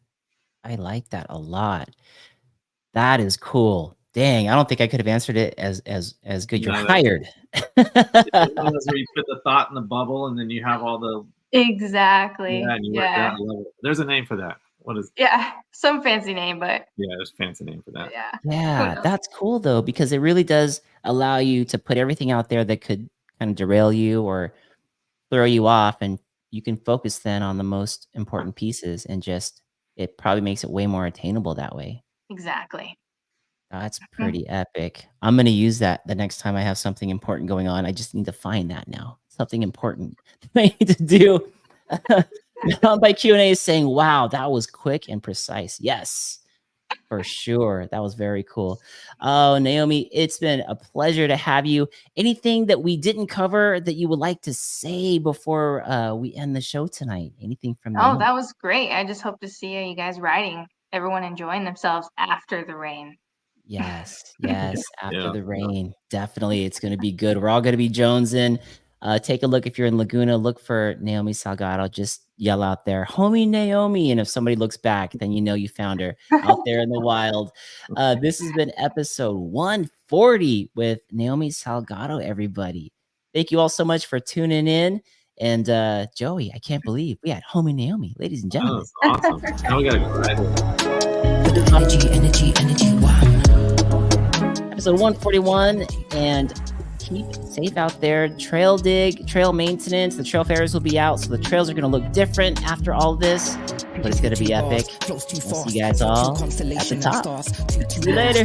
I like that a lot. That is cool. Dang, I don't think I could have answered it as good. You're No, hired. That's where you put the thought in the bubble, and then you have all the Exactly. and you work it out. I love it. There's a name for that. What is? Yeah. Some fancy name, but Yeah, there's a fancy name for that. yeah. Yeah, knows? that's cool though, because it really does allow you to put everything out there that could kind of derail you or throw you off, and you can focus then on the most important pieces, and just it probably makes it way more attainable that way. Exactly. That's pretty epic. I'm going to use that the next time I have something important going on. I just need to find that now. Something important that I need to do. By Q&A is saying, wow, that was quick and precise. Yes, for sure. That was very cool. Oh, Naomi, it's been a pleasure to have you. Anything that we didn't cover that you would like to say before we end the show tonight? Anything from Oh, Naomi? that was great. I just hope to see you guys riding, everyone enjoying themselves after the rain. Yes, yes. After Yeah. the rain, definitely, it's going to be good. We're all going to be jonesing. Take a look if you're in Laguna. Look for Naomi Salgado. Just yell out there, "Homey Naomi," and if somebody looks back, then you know you found her out there in the wild. This has been episode 140 with Naomi Salgado. Everybody, thank you all so much for tuning in. And Joey, I can't believe we had Homey Naomi, ladies and Oh, gentlemen. that's awesome. Now we gotta go ride it. Energy, wow. Episode 141, and keep safe out there. Trail dig, trail maintenance. The trail fairs will be out, so the trails are going to look different after all this, but it's going to be epic. We'll see you guys all at the top. See you later.